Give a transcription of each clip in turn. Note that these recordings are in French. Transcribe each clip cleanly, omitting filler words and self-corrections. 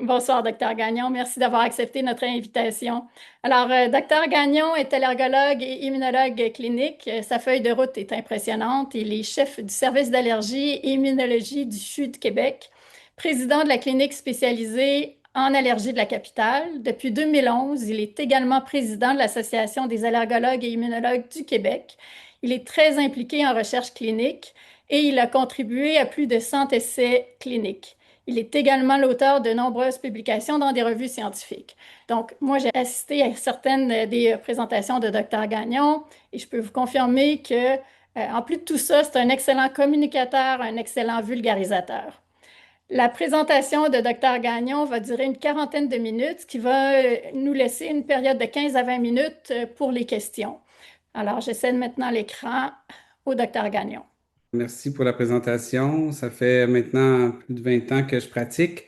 Bonsoir, docteur Gagnon. Merci d'avoir accepté notre invitation. Alors, docteur Gagnon est allergologue et immunologue clinique. Sa feuille de route est impressionnante. Il est chef du service d'allergie et immunologie du CHU de Québec, président de la clinique spécialisée en allergie de la capitale. Depuis 2011, il est également président de l'Association des allergologues et immunologues du Québec. Il est très impliqué en recherche clinique et il a contribué à plus de 100 essais cliniques. Il est également l'auteur de nombreuses publications dans des revues scientifiques. Donc, moi, j'ai assisté à certaines des présentations de Dr. Gagnon et je peux vous confirmer que, en plus de tout ça, c'est un excellent communicateur, un excellent vulgarisateur. La présentation de Dr. Gagnon va durer une quarantaine de minutes, ce qui va nous laisser une période de 15 à 20 minutes pour les questions. Alors, je cède maintenant l'écran au Dr. Gagnon. Merci pour la présentation. Ça fait maintenant plus de 20 ans que je pratique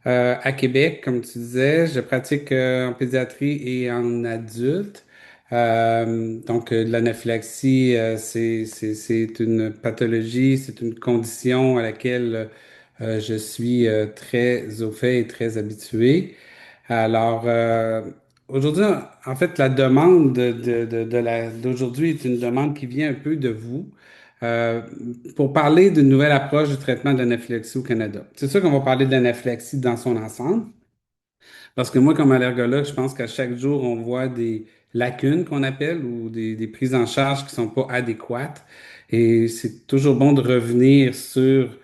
à Québec, comme tu disais. Je pratique en pédiatrie et en adulte. L'anaphylaxie, c'est une pathologie, c'est une condition à laquelle je suis très au fait et très habitué. Alors, aujourd'hui, en fait, la demande d'aujourd'hui est une demande qui vient un peu de vous euh, pour parler d'une nouvelle approche du traitement de l'anaphylaxie au Canada. C'est sûr qu'on va parler de l'anaphylaxie dans son ensemble, parce que moi, comme allergologue, je pense qu'à chaque jour, on voit des lacunes qu'on appelle ou des prises en charge qui sont pas adéquates. Et c'est toujours bon de revenir sur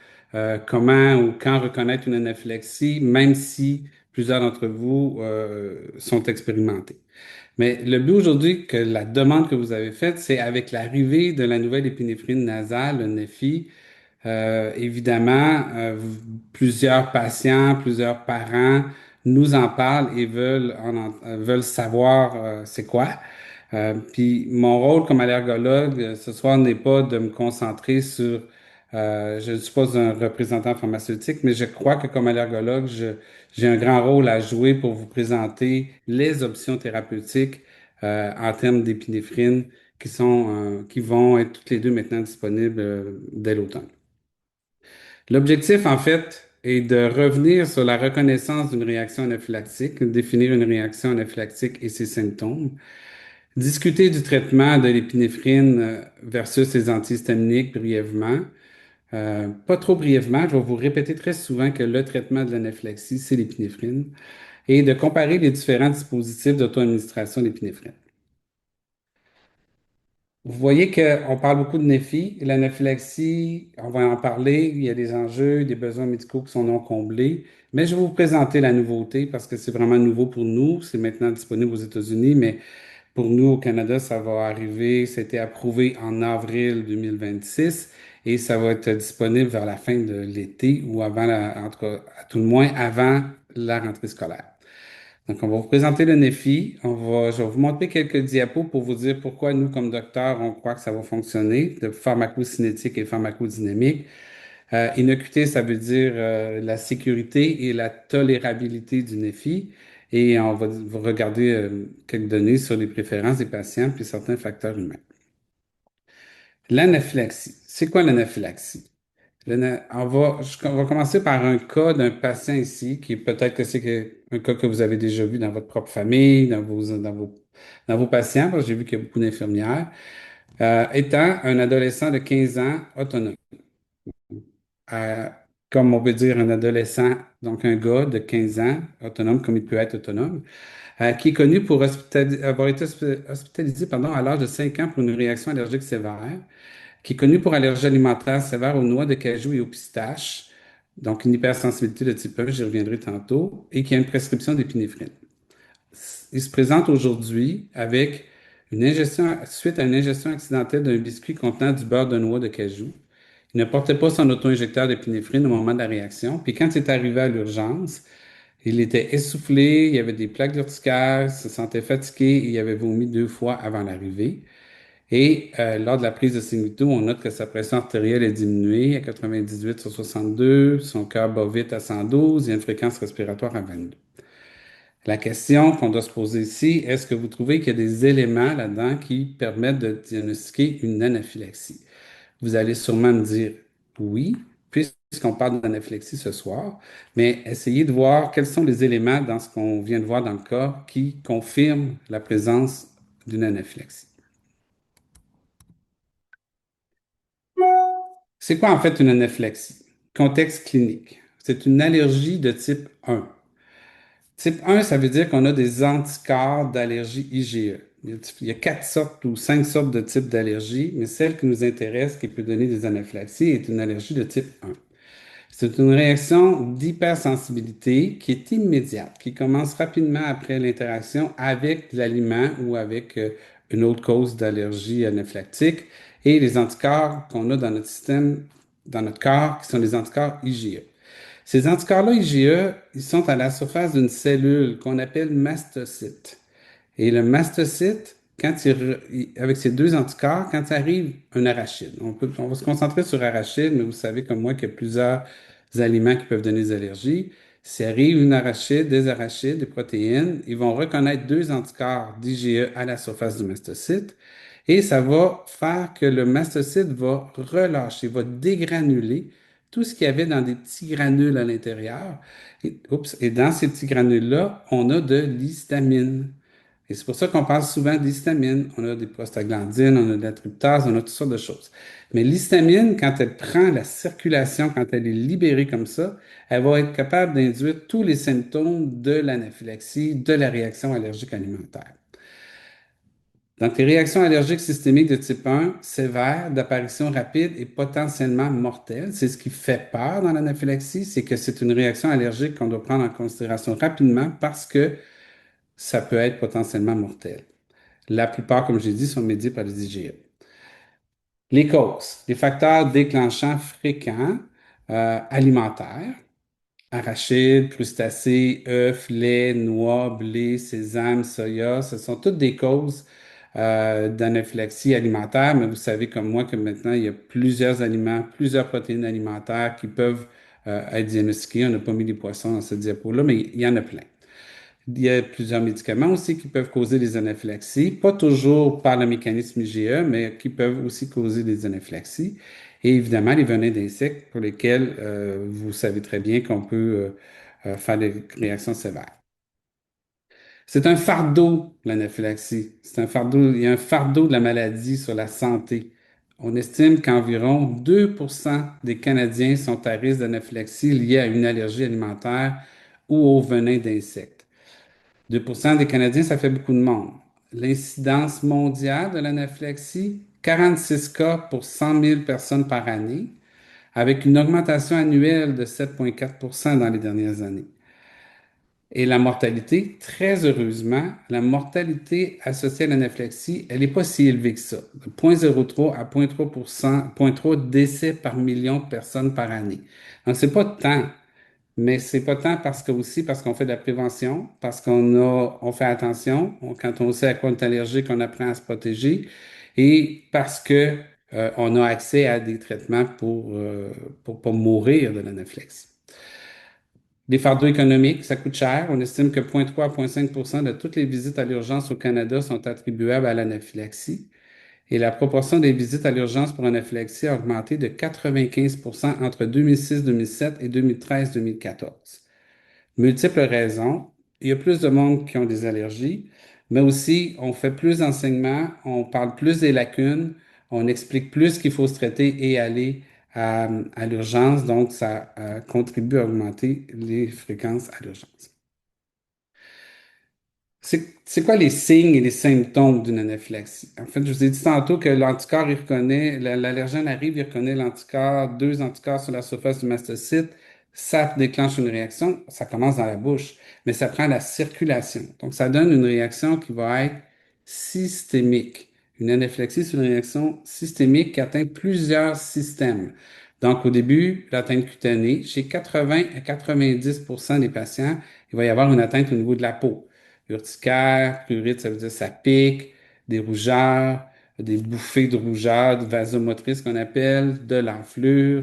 comment ou quand reconnaître une anaphylaxie, même si plusieurs d'entre vous sont expérimentés. Mais le but aujourd'hui, que la demande que vous avez faite, c'est avec l'arrivée de la nouvelle épinéphrine nasale, le Neffy, évidemment, plusieurs patients, plusieurs parents nous en parlent et veulent savoir c'est quoi. Puis mon rôle comme allergologue ce soir n'est pas de me concentrer sur, je ne suis pas un représentant pharmaceutique, mais je crois que comme allergologue, j'ai un grand rôle à jouer pour vous présenter les options thérapeutiques en termes d'épinéphrine qui vont être toutes les deux maintenant disponibles dès l'automne. L'objectif, en fait, est de revenir sur la reconnaissance d'une réaction anaphylactique, définir une réaction anaphylactique et ses symptômes, discuter du traitement de l'épinéphrine versus les antihistaminiques brièvement. Pas trop brièvement, je vais vous répéter très souvent que le traitement de l'anaphylaxie, c'est l'épinéphrine, et de comparer les différents dispositifs d'auto-administration de l'épinéphrine. Vous voyez qu'on parle beaucoup de NEPHI. L'anaphylaxie, on va en parler. Il y a des enjeux, des besoins médicaux qui sont non comblés. Mais je vais vous présenter la nouveauté parce que c'est vraiment nouveau pour nous. C'est maintenant disponible aux États-Unis, mais pour nous au Canada, ça va arriver. Ça a été approuvé en avril 2026 et ça va être disponible vers la fin de l'été ou à tout le moins avant la rentrée scolaire. Donc, on va vous présenter le NEFI. Je vais vous montrer quelques diapos pour vous dire pourquoi nous, comme docteurs, on croit que ça va fonctionner, de pharmacocinétique et pharmacodynamique. Innocuité, ça veut dire la sécurité et la tolérabilité du NEFI. Et on va regarder quelques données sur les préférences des patients puis certains facteurs humains. L'anaphylaxie. C'est quoi l'anaphylaxie? On va commencer par un cas d'un patient ici, qui peut-être que un cas que vous avez déjà vu dans votre propre famille, dans vos patients, parce que j'ai vu qu'il y a beaucoup d'infirmières, étant un adolescent de 15 ans autonome. Euh, Comme on peut dire un adolescent, donc un gars de 15 ans autonome, comme il peut être autonome, qui est connu pour avoir été hospitalisé pardon, à l'âge de 5 ans pour une réaction allergique sévère, qui est connu pour allergie alimentaire sévère aux noix de cajou et aux pistaches, donc une hypersensibilité de type 1, j'y reviendrai tantôt, et qui a une prescription d'épinéphrine. Il se présente aujourd'hui avec suite à une ingestion accidentelle d'un biscuit contenant du beurre de noix de cajou. Il ne portait pas son auto-injecteur d'épinéphrine au moment de la réaction, puis quand il est arrivé à l'urgence, il était essoufflé, il y avait des plaques d'urticaire, il se sentait fatigué et il avait vomi 2 fois avant l'arrivée. Et lors de la prise de signes vitaux, on note que sa pression artérielle est diminuée à 98 sur 62, son cœur bat vite à 112 et une fréquence respiratoire à 22. La question qu'on doit se poser ici, est-ce que vous trouvez qu'il y a des éléments là-dedans qui permettent de diagnostiquer une anaphylaxie? Vous allez sûrement me dire oui, puisque puisqu'on parle d'anaphylaxie ce soir, mais essayez de voir quels sont les éléments dans ce qu'on vient de voir dans le cas qui confirment la présence d'une anaphylaxie. C'est quoi en fait une anaphylaxie? Contexte clinique. C'est une allergie de type 1. Type 1, ça veut dire qu'on a des anticorps d'allergie IgE. Il y a 4 sortes ou 5 sortes de types d'allergies, mais celle qui nous intéresse, qui peut donner des anaphylaxies, est une allergie de type 1. C'est une réaction d'hypersensibilité qui est immédiate, qui commence rapidement après l'interaction avec l'aliment ou avec une autre cause d'allergie anaphylactique et les anticorps qu'on a dans notre système, dans notre corps, qui sont les anticorps IgE. Ces anticorps-là IgE, ils sont à la surface d'une cellule qu'on appelle mastocyte. Et le mastocyte, avec ces deux anticorps, quand il arrive un arachide, on va se concentrer sur arachide, mais vous savez comme moi qu'il y a plusieurs aliments qui peuvent donner des allergies. S'il arrive une arachide, des arachides, des protéines, ils vont reconnaître deux anticorps d'IgE à la surface du mastocyte et ça va faire que le mastocyte va relâcher, va dégranuler tout ce qu'il y avait dans des petits granules à l'intérieur. Et dans ces petits granules-là, on a de l'histamine. Et c'est pour ça qu'on parle souvent d'histamine. On a des prostaglandines, on a de la tryptase, on a toutes sortes de choses. Mais l'histamine, quand elle prend la circulation, quand elle est libérée comme ça, elle va être capable d'induire tous les symptômes de l'anaphylaxie, de la réaction allergique alimentaire. Donc, les réactions allergiques systémiques de type 1, sévères, d'apparition rapide et potentiellement mortelles, c'est ce qui fait peur dans l'anaphylaxie, c'est que c'est une réaction allergique qu'on doit prendre en considération rapidement parce que ça peut être potentiellement mortel. La plupart, comme j'ai dit, sont médiés par les IgE. Les causes, les facteurs déclenchants fréquents alimentaires, arachides, crustacés, œufs, lait, noix, blé, sésame, soya, ce sont toutes des causes d'anaphylaxie alimentaire, mais vous savez comme moi que maintenant, il y a plusieurs aliments, plusieurs protéines alimentaires qui peuvent être diagnostiquées. On n'a pas mis les poissons dans cette diapo-là, mais il y en a plein. Il y a plusieurs médicaments aussi qui peuvent causer des anaphylaxies, pas toujours par le mécanisme IgE, mais qui peuvent aussi causer des anaphylaxies. Et évidemment, les venins d'insectes pour lesquels vous savez très bien qu'on peut faire des réactions sévères. C'est un fardeau, l'anaphylaxie. C'est un fardeau, il y a un fardeau de la maladie sur la santé. On estime qu'environ 2% des Canadiens sont à risque d'anaphylaxie liée à une allergie alimentaire ou au venin d'insectes. 2% des Canadiens, ça fait beaucoup de monde. L'incidence mondiale de l'anaphylaxie, 46 cas pour 100 000 personnes par année, avec une augmentation annuelle de 7,4 dans les dernières années. Et la mortalité, très heureusement, la mortalité associée à l'anaphylaxie, elle n'est pas si élevée que ça. De 0,03 à 0,3 décès par million de personnes par année. Donc, c'est pas tant. Mais c'est pas tant parce que aussi parce qu'on fait de la prévention, parce on fait attention, quand on sait à quoi on est allergique, on apprend à se protéger, et parce que on a accès à des traitements pour pas mourir de l'anaphylaxie. Les fardeaux économiques, ça coûte cher. On estime que 0,3 à 0,5 de toutes les visites à l'urgence au Canada sont attribuables à l'anaphylaxie. Et la proportion des visites à l'urgence pour anaphylaxie a augmenté de 95 entre 2006-2007 et 2013-2014. Multiples raisons. Il y a plus de monde qui ont des allergies, mais aussi on fait plus d'enseignements, on parle plus des lacunes, on explique plus qu'il faut se traiter et aller à l'urgence, donc ça contribue à augmenter les fréquences à l'urgence. C'est quoi les signes et les symptômes d'une anaphylaxie? En fait, je vous ai dit tantôt que l'anticorps, il reconnaît, l'allergène arrive, il reconnaît l'anticorps, deux anticorps sur la surface du mastocyte, ça déclenche une réaction, ça commence dans la bouche, mais ça prend la circulation. Donc, ça donne une réaction qui va être systémique. Une anaphylaxie, c'est une réaction systémique qui atteint plusieurs systèmes. Donc, au début, l'atteinte cutanée, chez 80 à 90 des patients, il va y avoir une atteinte au niveau de la peau. Urticaire, prurite, ça veut dire ça pique, des rougeurs, des bouffées de rougeur, de vasomotrices qu'on appelle, de l'enflure,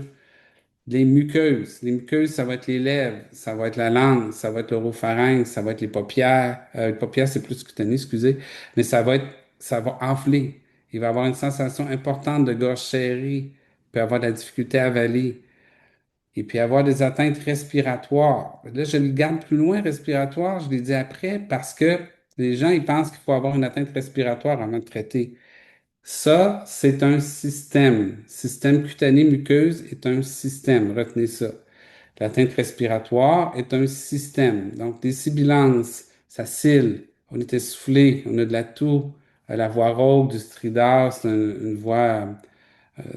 des muqueuses. Les muqueuses, ça va être les lèvres, ça va être la langue, ça va être l'oropharynx, ça va être les paupières. Les paupières, c'est plus cutané, excusez, mais ça va enfler. Il va avoir une sensation importante de gorge serrée, il peut avoir de la difficulté à avaler. et puis avoir des atteintes respiratoires. Là, je le garde plus loin, respiratoire, je l'ai dit après, parce que les gens, ils pensent qu'il faut avoir une atteinte respiratoire avant de traiter. Ça, c'est un système. Système cutané muqueuse est un système. Retenez ça. L'atteinte respiratoire est un système. Donc, des sibilances, ça scille, on est essoufflé, on a de la toux, la voix rauque, du stridor, c'est une voix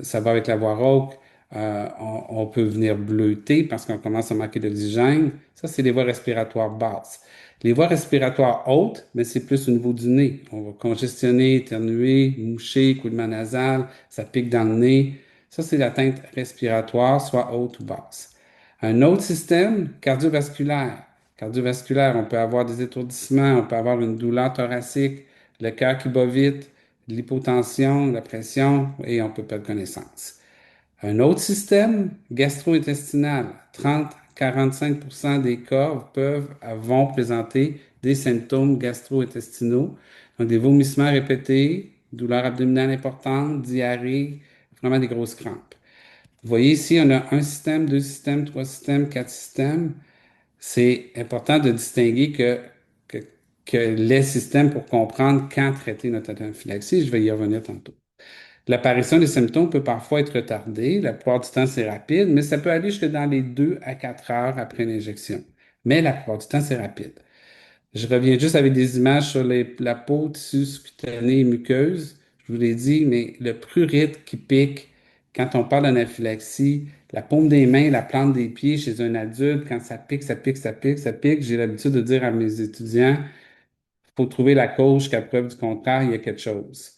ça va avec la voix rauque. On peut venir bleuter parce qu'on commence à manquer d'oxygène. Ça, c'est les voies respiratoires basses. Les voies respiratoires hautes, mais c'est plus au niveau du nez. On va congestionner, éternuer, moucher, coulement nasal, ça pique dans le nez. Ça, c'est l'atteinte respiratoire, soit haute ou basse. Un autre système, cardiovasculaire. Cardiovasculaire, on peut avoir des étourdissements, on peut avoir une douleur thoracique, le cœur qui bat vite, l'hypotension, la pression, et on peut perdre connaissance. Un autre système, gastro-intestinal, 30-45% des cas vont présenter des symptômes gastro-intestinaux, donc des vomissements répétés, douleurs abdominales importantes, diarrhée, vraiment des grosses crampes. Vous voyez ici, on a un système, deux systèmes, trois systèmes, quatre systèmes. C'est important de distinguer que, que les systèmes pour comprendre quand traiter notre anaphylaxie. Je vais y revenir tantôt. L'apparition des symptômes peut parfois être retardée. La plupart du temps, c'est rapide, mais ça peut aller jusque dans les 2 à 4 heures après l'injection. Mais la plupart du temps, c'est rapide. Je reviens juste avec des images sur la peau, tissu cutané et muqueuse. Je vous l'ai dit, mais le prurite qui pique, quand on parle d'anaphylaxie, la paume des mains, la plante des pieds chez un adulte, quand ça pique, ça pique, ça pique, ça pique, j'ai l'habitude de dire à mes étudiants, faut trouver la cause jusqu'à preuve du contraire, il y a quelque chose.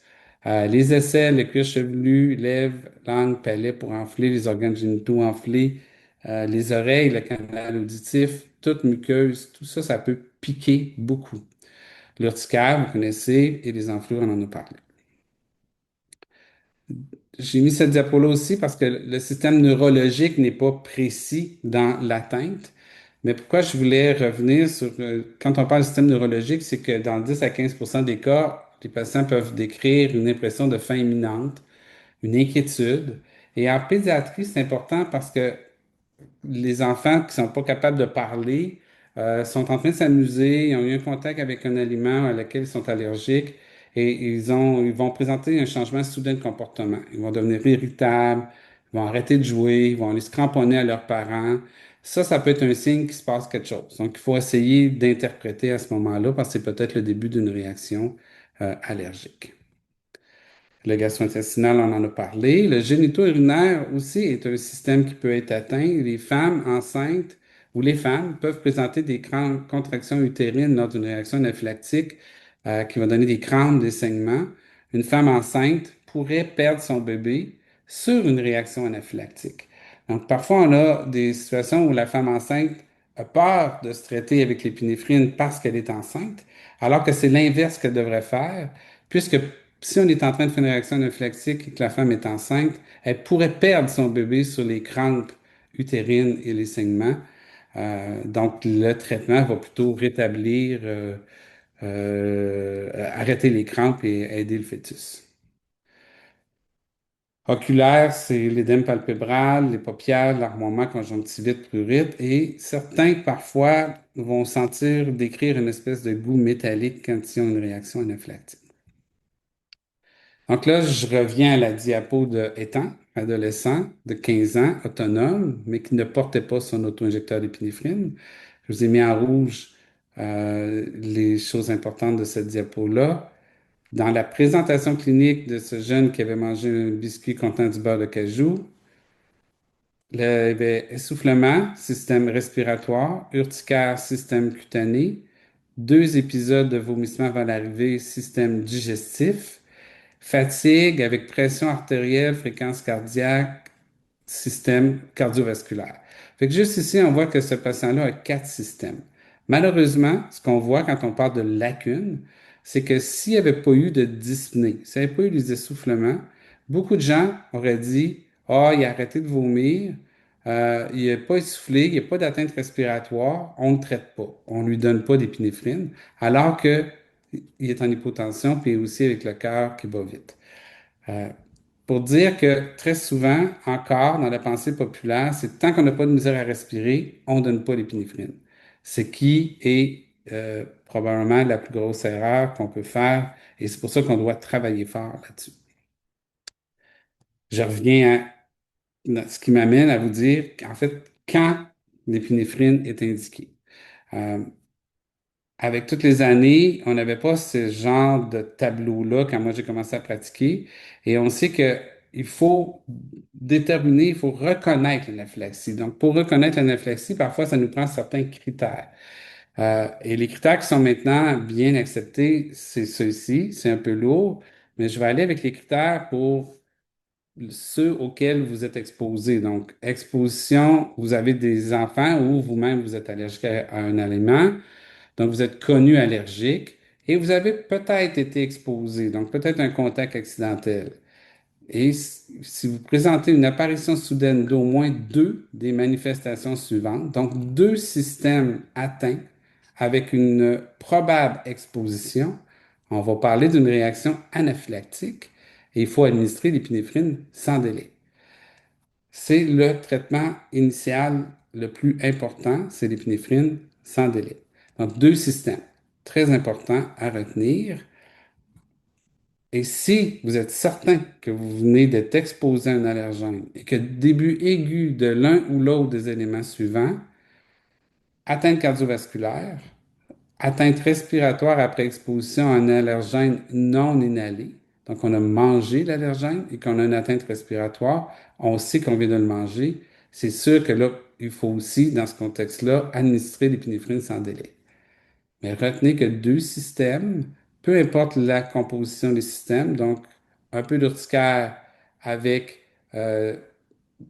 Les aisselles, le cuir chevelu, lèvres, langue, palais pour enfler, les organes génitaux enflés, les oreilles, le canal auditif, toute muqueuse, tout ça, ça peut piquer beaucoup. L'urticaire, vous connaissez, et les enflures, on en a parlé. J'ai mis cette diapo-là aussi parce que le système neurologique n'est pas précis dans l'atteinte. Mais pourquoi je voulais revenir sur, quand on parle de système neurologique, c'est que dans 10 à 15% des cas, les patients peuvent décrire une impression de faim imminente, une inquiétude. Et en pédiatrie, c'est important parce que les enfants qui sont pas capables de parler sont en train de s'amuser, ils ont eu un contact avec un aliment à lequel ils sont allergiques et ils vont présenter un changement soudain de comportement. Ils vont devenir irritables, ils vont arrêter de jouer, ils vont aller se cramponner à leurs parents. Ça peut être un signe qu'il se passe quelque chose. Donc, il faut essayer d'interpréter à ce moment-là parce que c'est peut-être le début d'une réaction allergique. Le gastro-intestinal, on en a parlé. Le génito-urinaire aussi est un système qui peut être atteint. Les femmes enceintes ou les femmes peuvent présenter des contractions utérines lors d'une réaction anaphylactique qui va donner des crampes, des saignements. Une femme enceinte pourrait perdre son bébé sur une réaction anaphylactique. Donc, parfois, on a des situations où la femme enceinte a peur de se traiter avec l'épinéphrine parce qu'elle est enceinte, alors que c'est l'inverse qu'elle devrait faire, puisque si on est en train de faire une réaction anaphylactique et que la femme est enceinte, elle pourrait perdre son bébé sur les crampes utérines et les saignements. Donc, le traitement va plutôt rétablir, arrêter les crampes et aider le fœtus. Oculaire, c'est l'édème palpébral, les paupières, l'armoiement conjonctivite, prurite, et certains parfois vont sentir, décrire une espèce de goût métallique quand ils ont une réaction anaphylactique. Donc là, je reviens à la diapo de étant adolescent de 15 ans, autonome, mais qui ne portait pas son auto-injecteur d'épinéphrine. Je vous ai mis en rouge les choses importantes de cette diapo-là. Dans la présentation clinique de ce jeune qui avait mangé un biscuit contenant du beurre de cajou, il y avait essoufflement, système respiratoire, urticaire, système cutané, 2 épisodes de vomissement avant l'arrivée, système digestif, fatigue avec pression artérielle, fréquence cardiaque, système cardiovasculaire. Fait que juste ici, on voit que ce patient-là a 4 systèmes. Malheureusement, ce qu'on voit quand on parle de lacunes, c'est que s'il n'y avait pas eu de dyspnée, s'il n'y avait pas eu les essoufflements, beaucoup de gens auraient dit, ah, il a arrêté de vomir, il n'est pas essoufflé, il n'y a pas d'atteinte respiratoire, on ne le traite pas, on ne lui donne pas d'épinéphrine, alors que il est en hypotension, puis aussi avec le cœur qui bat vite. pour dire que très souvent, encore dans la pensée populaire, c'est tant qu'on n'a pas de misère à respirer, on ne donne pas l'épinéphrine. Ce qui est probablement la plus grosse erreur qu'on peut faire et c'est pour ça qu'on doit travailler fort là-dessus. Je reviens à ce qui m'amène à vous dire qu'en fait, quand l'épinéphrine est indiquée. Euh, Avec toutes les années, on n'avait pas ce genre de tableau-là quand moi j'ai commencé à pratiquer. Et on sait que il faut déterminer, il faut reconnaître l'anaphylaxie. Donc, pour reconnaître l'anaphylaxie, parfois, ça nous prend certains critères. Et les critères qui sont maintenant bien acceptés, c'est ceux-ci. C'est un peu lourd, mais je vais aller avec les critères pour ceux auxquels vous êtes exposés. Donc, exposition, vous avez des enfants ou vous-même vous êtes allergique à un aliment. Donc, vous êtes connu allergique et vous avez peut-être été exposé, donc peut-être un contact accidentel. Et si vous présentez une apparition soudaine d'au moins deux des manifestations suivantes, donc deux systèmes atteints avec une probable exposition, on va parler d'une réaction anaphylactique et il faut administrer l'épinéphrine sans délai. C'est le traitement initial le plus important, c'est l'épinéphrine sans délai. Donc, deux systèmes très importants à retenir. Et si vous êtes certain que vous venez d'être exposé à un allergène et que début aigu de l'un ou l'autre des éléments suivants, atteinte cardiovasculaire, atteinte respiratoire après exposition à un allergène non inhalé, donc on a mangé l'allergène et qu'on a une atteinte respiratoire, on sait qu'on vient de le manger, c'est sûr que là, il faut aussi, dans ce contexte-là, administrer l'épinéphrine sans délai. Mais retenez que deux systèmes, peu importe la composition des systèmes, donc un peu d'urticaire avec euh,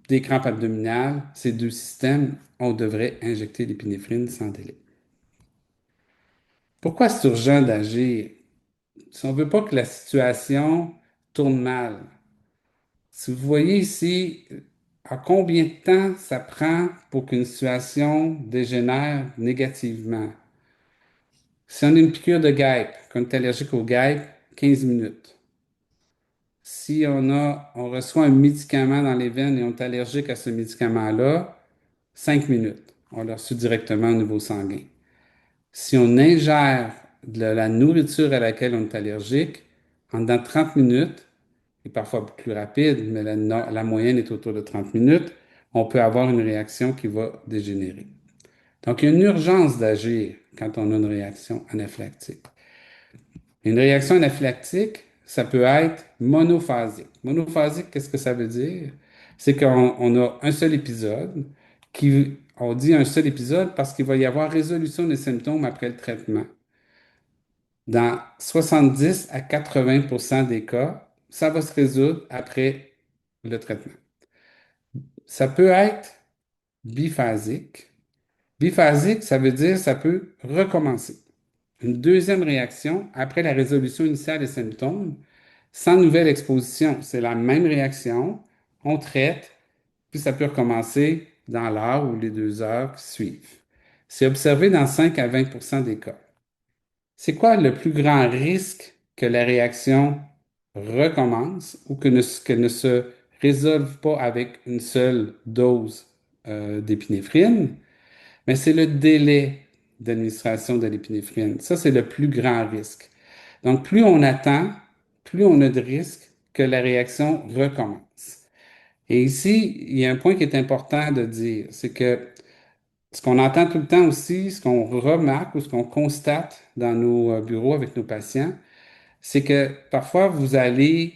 des crampes abdominales, ces deux systèmes, on devrait injecter l'épinéphrine sans délai. Pourquoi c'est urgent d'agir? Si on ne veut pas que la situation tourne mal. Si vous voyez ici, à combien de temps ça prend pour qu'une situation dégénère négativement? Si on a une piqûre de guêpe, qu'on est allergique aux guêpes, 15 minutes. Si on reçoit un médicament dans les veines et on est allergique à ce médicament-là, 5 minutes. On l'a reçu directement au niveau sanguin. Si on ingère de la nourriture à laquelle on est allergique, en dedans de 30 minutes, et parfois plus rapide, mais la moyenne est autour de 30 minutes, on peut avoir une réaction qui va dégénérer. Donc, il y a une urgence d'agir quand on a une réaction anaphylactique. Une réaction anaphylactique, ça peut être monophasique. Monophasique, qu'est-ce que ça veut dire? C'est qu'on a un seul épisode, on dit un seul épisode parce qu'il va y avoir résolution des symptômes après le traitement. Dans 70 à 80 des cas, ça va se résoudre après le traitement. Ça peut être biphasique. Biphasique, ça veut dire ça peut recommencer. Une deuxième réaction après la résolution initiale des symptômes, sans nouvelle exposition. C'est la même réaction, on traite, puis ça peut recommencer dans l'heure ou les 2 heures qui suivent. C'est observé dans 5 à 20 des cas. C'est quoi le plus grand risque que la réaction recommence ou qu'elle ne se résolve pas avec une seule dose d'épinéphrine? Mais c'est le délai d'administration de l'épinéphrine. Ça, c'est le plus grand risque. Donc, plus on attend, plus on a de risque que la réaction recommence. Et ici, il y a un point qui est important de dire, c'est que ce qu'on entend tout le temps aussi, ce qu'on remarque ou ce qu'on constate dans nos bureaux avec nos patients, c'est que parfois vous allez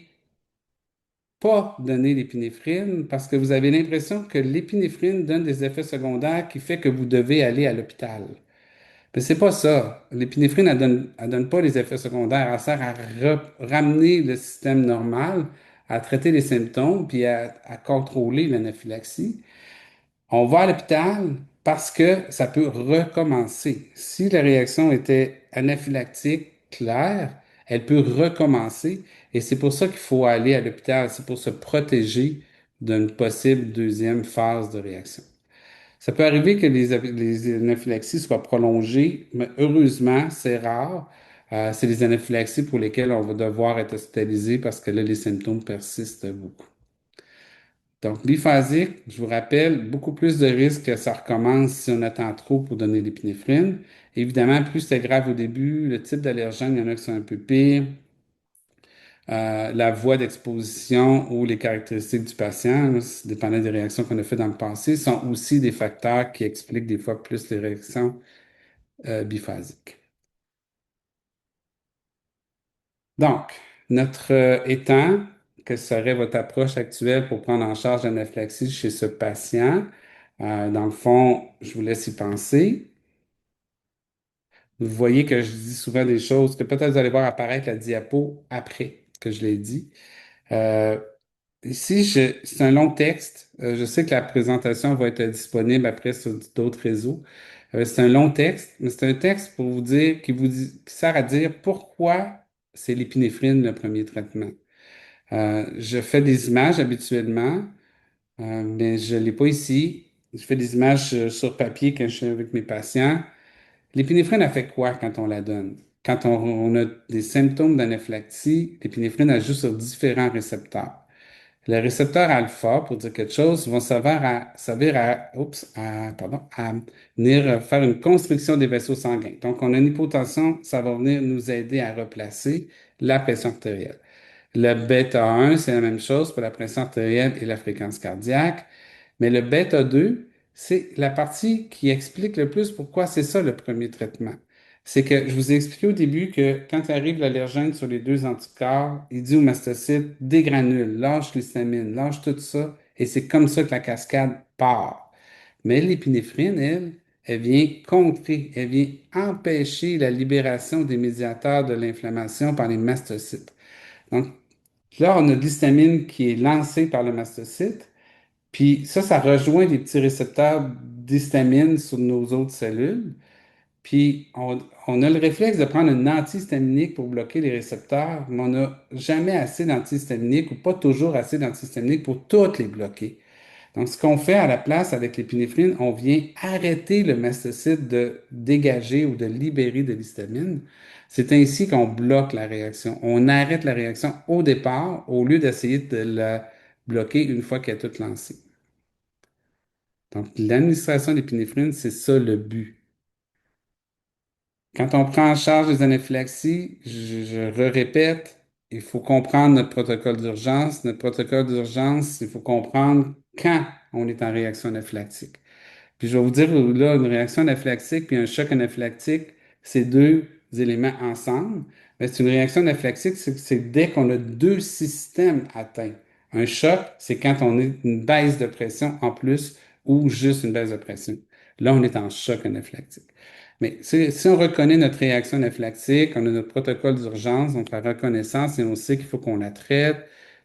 pas donner l'épinéphrine parce que vous avez l'impression que l'épinéphrine donne des effets secondaires qui fait que vous devez aller à l'hôpital. Mais c'est pas ça. L'épinéphrine, elle donne pas les effets secondaires. Elle sert à ramener le système normal, à traiter les symptômes, puis à contrôler l'anaphylaxie. On va à l'hôpital parce que ça peut recommencer. Si la réaction était anaphylactique claire, elle peut recommencer et c'est pour ça qu'il faut aller à l'hôpital. C'est pour se protéger d'une possible deuxième phase de réaction. Ça peut arriver que les anaphylaxies soient prolongées, mais heureusement, c'est rare. C'est des anaphylaxies pour lesquelles on va devoir être hospitalisé parce que là, les symptômes persistent beaucoup. Donc, biphasique, je vous rappelle, beaucoup plus de risques que ça recommence si on attend trop pour donner l'épinéphrine. Évidemment, plus c'est grave au début, le type d'allergène, il y en a qui sont un peu pires, la voie d'exposition ou les caractéristiques du patient, là, dépendant des réactions qu'on a faites dans le passé, sont aussi des facteurs qui expliquent des fois plus les réactions biphasiques. Donc, notre étang, que serait votre approche actuelle pour prendre en charge l'anaphylaxie chez ce patient? Dans le fond, je vous laisse y penser. Vous voyez que je dis souvent des choses que peut-être vous allez voir apparaître la diapo après que je l'ai dit. Euh, c'est un long texte. Je sais que la présentation va être disponible après sur d'autres réseaux. C'est un long texte, mais c'est un texte pour vous dire, qui sert à dire pourquoi c'est l'épinéphrine le premier traitement. Je fais des images habituellement, mais je ne l'ai pas ici. Je fais des images sur papier quand je suis avec mes patients. L'épinéphrine a fait quoi quand on la donne? Quand on a des symptômes d'anaphylactie, l'épinéphrine agit sur différents récepteurs. Les récepteurs alpha, pour dire quelque chose, vont servir à venir faire une constriction des vaisseaux sanguins. Donc, on a une hypotension, ça va venir nous aider à replacer la pression artérielle. Le bêta 1, c'est la même chose pour la pression artérielle et la fréquence cardiaque. Mais le bêta 2, c'est la partie qui explique le plus pourquoi c'est ça le premier traitement. C'est que je vous ai expliqué au début que quand arrive l'allergène sur les deux anticorps, il dit au mastocyte, dégranule, lâche l'histamine, lâche tout ça, et c'est comme ça que la cascade part. Mais l'épinéphrine, elle vient contrer, elle vient empêcher la libération des médiateurs de l'inflammation par les mastocytes. Donc, là, on a de l'histamine qui est lancée par le mastocyte, puis ça rejoint les petits récepteurs d'histamine sur nos autres cellules. Puis on a le réflexe de prendre un antihistaminique pour bloquer les récepteurs, mais on n'a jamais assez d'antihistaminique ou pas toujours assez d'antihistaminique pour toutes les bloquer. Donc, ce qu'on fait à la place avec l'épinéphrine, on vient arrêter le mastocyte de dégager ou de libérer de l'histamine. C'est ainsi qu'on bloque la réaction. On arrête la réaction au départ au lieu d'essayer de la bloquer une fois qu'elle est toute lancée. Donc, l'administration d'épinéphrine, c'est ça le but. Quand on prend en charge les anaphylaxies, je répète, il faut comprendre notre protocole d'urgence. Notre protocole d'urgence, il faut comprendre quand on est en réaction anaphylactique. Puis je vais vous dire, là, une réaction anaphylactique puis un choc anaphylactique, c'est deux éléments ensemble. Mais c'est une réaction anaphylactique, c'est dès qu'on a deux systèmes atteints. Un choc, c'est quand on a une baisse de pression en plus ou juste une baisse de pression. Là, on est en choc anaphylactique. Mais si on reconnaît notre réaction anaphylactique, on a notre protocole d'urgence, on fait reconnaissance et on sait qu'il faut qu'on la traite.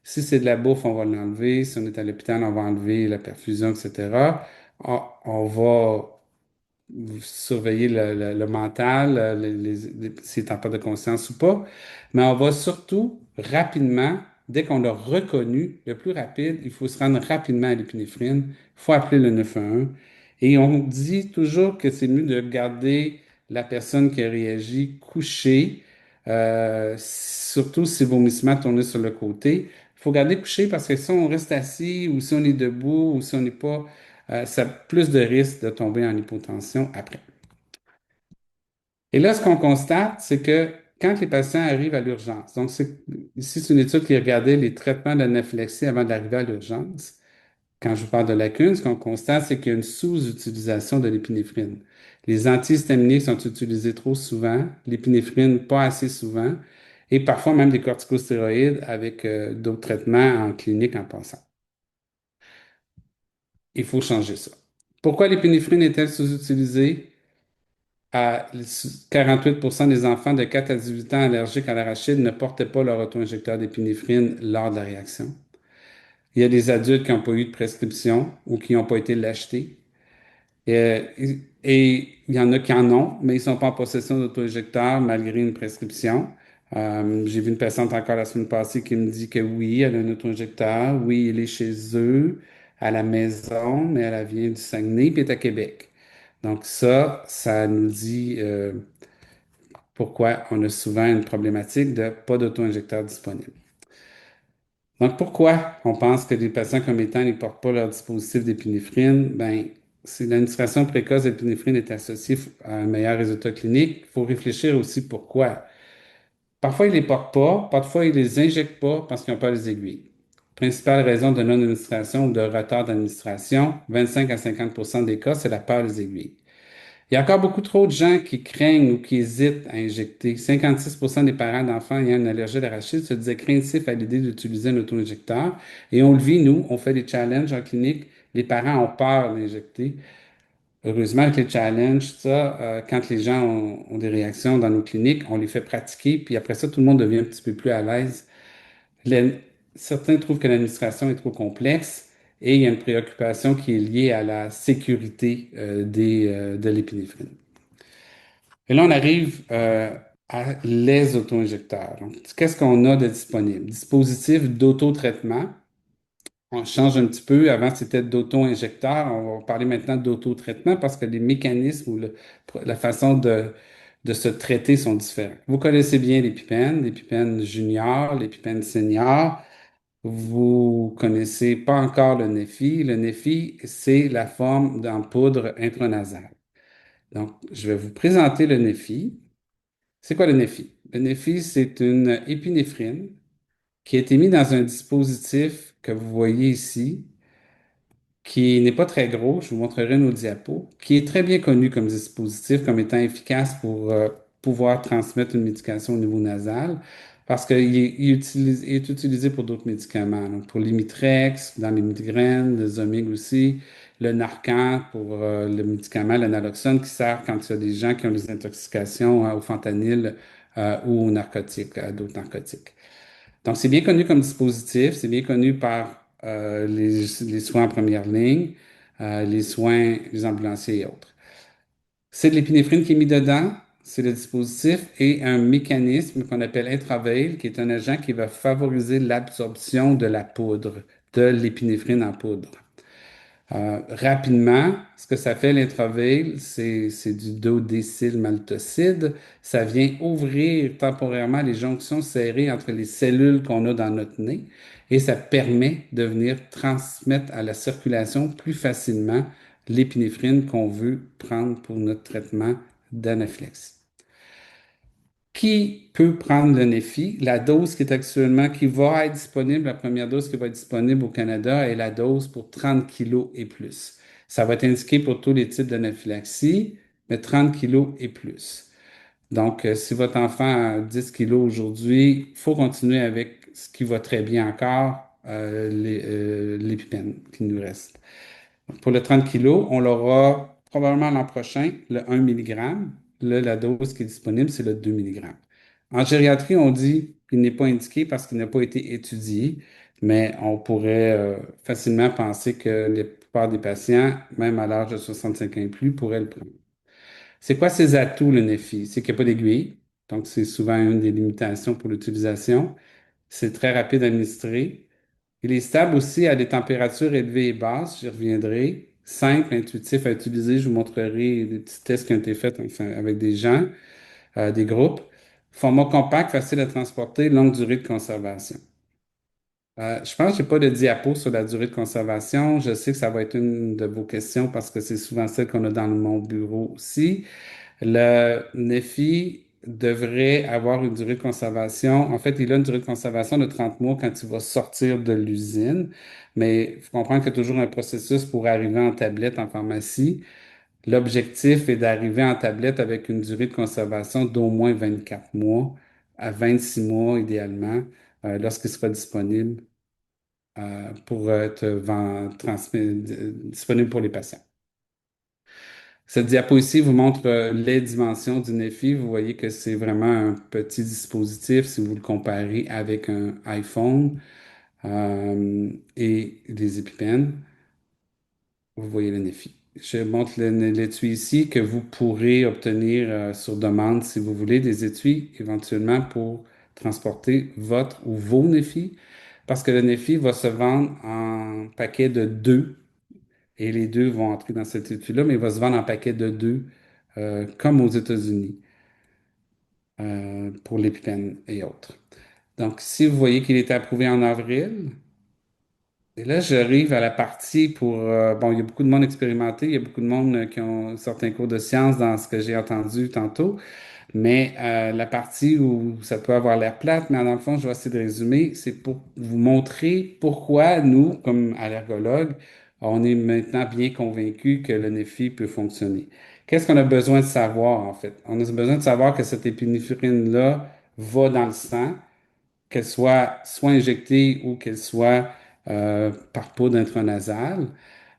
Si c'est de la bouffe, on va l'enlever. Si on est à l'hôpital, on va enlever la perfusion, etc. On va surveiller le mental, s'il est en perte de conscience ou pas, mais on va surtout rapidement, dès qu'on l'a reconnu, le plus rapide, il faut se rendre rapidement à l'épinéphrine, il faut appeler le 911. Et on dit toujours que c'est mieux de garder la personne qui a réagi couchée, surtout si le vomissement tourné sur le côté. Il faut garder couché parce que si on reste assis ou si on est debout ou si on n'est pas ça a plus de risques de tomber en hypotension après. Et là, ce qu'on constate, c'est que quand les patients arrivent à l'urgence, donc ici, c'est une étude qui regardait les traitements d'anaphylaxie avant d'arriver à l'urgence. Quand je vous parle de lacunes, ce qu'on constate, c'est qu'il y a une sous-utilisation de l'épinéphrine. Les antihistaminiques sont utilisés trop souvent, l'épinéphrine pas assez souvent, et parfois même des corticostéroïdes avec d'autres traitements en clinique en passant. Il faut changer ça. Pourquoi l'épinéphrine est-elle sous-utilisée? À 48% des enfants de 4 à 18 ans allergiques à l'arachide ne portaient pas leur auto-injecteur d'épinéphrine lors de la réaction. Il y a des adultes qui n'ont pas eu de prescription ou qui n'ont pas été l'acheter. Et il y en a qui en ont, mais ils ne sont pas en possession d'auto-injecteurs malgré une prescription. J'ai vu une patiente encore la semaine passée qui me dit que oui, elle a un auto-injecteur, oui, il est chez eux, à la maison, mais elle vient du Saguenay puis elle est à Québec. Donc ça nous dit pourquoi on a souvent une problématique de pas d'auto-injecteur disponible. Donc, pourquoi on pense que les patients comme étant ne portent pas leur dispositif d'épinéphrine? Ben, si l'administration précoce d'épinéphrine est associée à un meilleur résultat clinique, il faut réfléchir aussi pourquoi. Parfois, ils ne les portent pas, parfois, ils ne les injectent pas parce qu'ils n'ont pas les aiguilles. Principale raison de non-administration ou de retard d'administration, 25 à 50 des cas, c'est la peur des aiguilles. Il y a encore beaucoup trop de gens qui craignent ou qui hésitent à injecter. 56 des parents d'enfants ayant une allergie à l'arachide se disaient craintifs à l'idée d'utiliser un auto-injecteur. Et on le vit, nous, on fait des challenges en clinique. Les parents ont peur d'injecter. Heureusement, avec les challenges, ça, quand les gens ont des réactions dans nos cliniques, on les fait pratiquer, puis après ça, tout le monde devient un petit peu plus à l'aise. Les- Certains trouvent que l'administration est trop complexe et il y a une préoccupation qui est liée à la sécurité de l'épinéphrine. Et là, on arrive à les auto-injecteurs. Donc, qu'est-ce qu'on a de disponible? Dispositif d'auto-traitement. On change un petit peu. Avant, c'était d'auto-injecteur. On va parler maintenant d'auto-traitement parce que les mécanismes ou la façon de se traiter sont différents. Vous connaissez bien les pipènes juniors, les pipènes seniors. Vous connaissez pas encore le Neffy. Le Neffy, c'est la forme en poudre intranasale. Donc, je vais vous présenter le Neffy. C'est quoi le Neffy? Le Neffy, c'est une épinéphrine qui a été mise dans un dispositif que vous voyez ici, qui n'est pas très gros, je vous montrerai nos diapos, qui est très bien connu comme dispositif, comme étant efficace pour pouvoir transmettre une médication au niveau nasal, parce il est utilisé pour d'autres médicaments, donc pour l'imitrex, dans les migraines, le Zomig aussi, le Narcan pour le médicament, le naloxone, qui sert quand il y a des gens qui ont des intoxications au fentanyl ou aux narcotiques, à d'autres narcotiques. Donc, c'est bien connu comme dispositif, c'est bien connu par les soins en première ligne, les soins, les ambulanciers et autres. C'est de l'épinéphrine qui est mis dedans, c'est le dispositif et un mécanisme qu'on appelle Intravail, qui est un agent qui va favoriser l'absorption de la poudre, de l'épinéphrine en poudre. Rapidement, ce que ça fait l'Intraveil, c'est du dodécylmaltoside. Ça vient ouvrir temporairement les jonctions serrées entre les cellules qu'on a dans notre nez et ça permet de venir transmettre à la circulation plus facilement l'épinéphrine qu'on veut prendre pour notre traitement d'anaphylaxie. Qui peut prendre le Neffy? La dose qui va être disponible, la première dose qui va être disponible au Canada est la dose pour 30 kilos et plus. Ça va être indiqué pour tous les types d'anaphylaxie, mais 30 kilos et plus. Donc, si votre enfant a 10 kilos aujourd'hui, il faut continuer avec ce qui va très bien encore, l'épipène qui nous reste. Pour le 30 kilos, on l'aura probablement l'an prochain, le 1 mg. Là, la dose qui est disponible, c'est le 2 mg. En gériatrie, on dit qu'il n'est pas indiqué parce qu'il n'a pas été étudié, mais on pourrait facilement penser que la plupart des patients, même à l'âge de 65 ans et plus, pourraient le prendre. C'est quoi ses atouts, le Neffy? C'est qu'il n'y a pas d'aiguille, donc c'est souvent une des limitations pour l'utilisation. C'est très rapide à administrer. Il est stable aussi à des températures élevées et basses, j'y reviendrai. Simple, intuitif à utiliser, je vous montrerai des petits tests qui ont été faits enfin, avec des gens, des groupes. Format compact, facile à transporter, longue durée de conservation. Je pense que je n'ai pas de diapo sur la durée de conservation. Je sais que ça va être une de vos questions parce que c'est souvent celle qu'on a dans mon bureau aussi. Le Neffy devrait avoir une durée de conservation. En fait, il a une durée de conservation de 30 mois quand il va sortir de l'usine. Mais il faut comprendre qu'il y a toujours un processus pour arriver en tablette en pharmacie. L'objectif est d'arriver en tablette avec une durée de conservation d'au moins 24 mois à 26 mois idéalement, lorsqu'il sera disponible pour être disponible pour les patients. Cette diapo ici vous montre les dimensions du Neffy. Vous voyez que c'est vraiment un petit dispositif si vous le comparez avec un iPhone et les EpiPen. Vous voyez le Neffy. Je montre l'étui ici que vous pourrez obtenir sur demande si vous voulez des étuis éventuellement pour transporter votre ou vos Neffy parce que le Neffy va se vendre en paquet de deux et les deux vont entrer dans cet étui-là, mais il va se vendre en paquet de deux, comme aux États-Unis. pour l'épipène et autres. Donc, si vous voyez qu'il est approuvé en avril, et là, j'arrive à la partie pour... bon, il y a beaucoup de monde expérimenté, il y a beaucoup de monde qui ont certains cours de sciences dans ce que j'ai entendu tantôt, mais la partie où ça peut avoir l'air plate, mais dans le fond, je vais essayer de résumer, c'est pour vous montrer pourquoi nous, comme allergologues, on est maintenant bien convaincus que le NEFI peut fonctionner. Qu'est-ce qu'on a besoin de savoir, en fait? On a besoin de savoir que cette épinéphrine-là va dans le sang, qu'elle soit injectée ou qu'elle soit par poudre intranasale.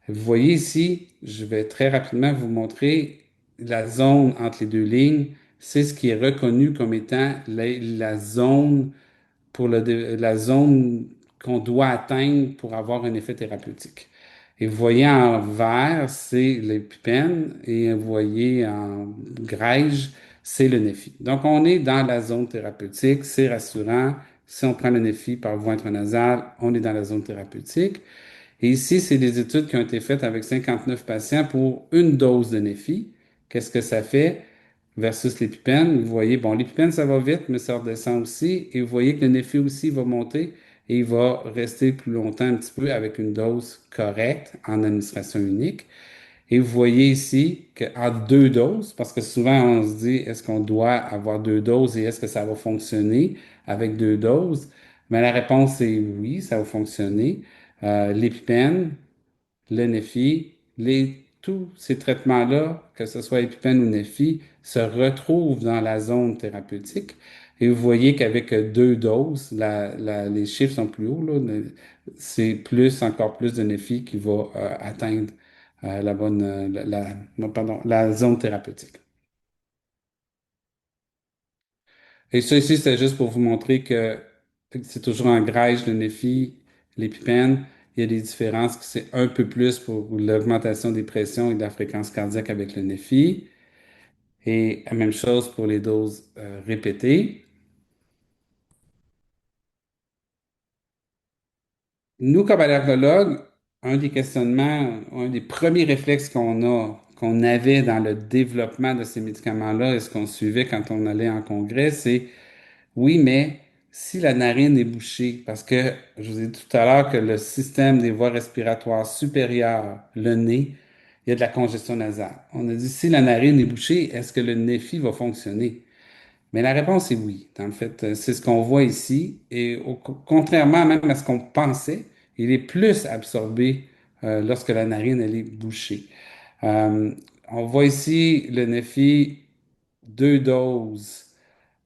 Vous voyez ici, je vais très rapidement vous montrer la zone entre les deux lignes. C'est ce qui est reconnu comme étant la zone la zone qu'on doit atteindre pour avoir un effet thérapeutique. Et vous voyez en vert, c'est l'épipène, et vous voyez en grège, c'est le néphi. Donc, on est dans la zone thérapeutique, c'est rassurant. Si on prend le néphi par voie intranasale, on est dans la zone thérapeutique. Et ici, c'est des études qui ont été faites avec 59 patients pour une dose de néphi. Qu'est-ce que ça fait versus l'épipène? Vous voyez, bon, l'épipène, ça va vite, mais ça redescend aussi. Et vous voyez que le néphi aussi va monter et il va rester plus longtemps un petit peu avec une dose correcte en administration unique. Et vous voyez ici qu'en deux doses, parce que souvent on se dit, est-ce qu'on doit avoir deux doses et est-ce que ça va fonctionner avec deux doses? Mais la réponse est oui, ça va fonctionner. L'épipène, le Neffy, tous ces traitements-là, que ce soit épipène ou Neffy, se retrouvent dans la zone thérapeutique. Et vous voyez qu'avec deux doses, les chiffres sont plus hauts, là. C'est encore plus de Neffy qui va atteindre la bonne, non, pardon, la zone thérapeutique. Et ça ici, c'est juste pour vous montrer que c'est toujours en grège, le Neffy, l'épipène. Il y a des différences que c'est un peu plus pour l'augmentation des pressions et de la fréquence cardiaque avec le Neffy. Et la même chose pour les doses répétées. Nous, comme allergologues, un des questionnements, un des premiers réflexes qu'on avait dans le développement de ces médicaments-là et ce qu'on suivait quand on allait en congrès, c'est oui, mais si la narine est bouchée, parce que je vous ai dit tout à l'heure que le système des voies respiratoires supérieures, le nez, il y a de la congestion nasale. On a dit si la narine est bouchée, est-ce que le néphi va fonctionner? Mais la réponse est oui. En fait, c'est ce qu'on voit ici. Et contrairement même à ce qu'on pensait, il est plus absorbé lorsque la narine elle est bouchée. Euh, on voit ici le néphi, deux doses.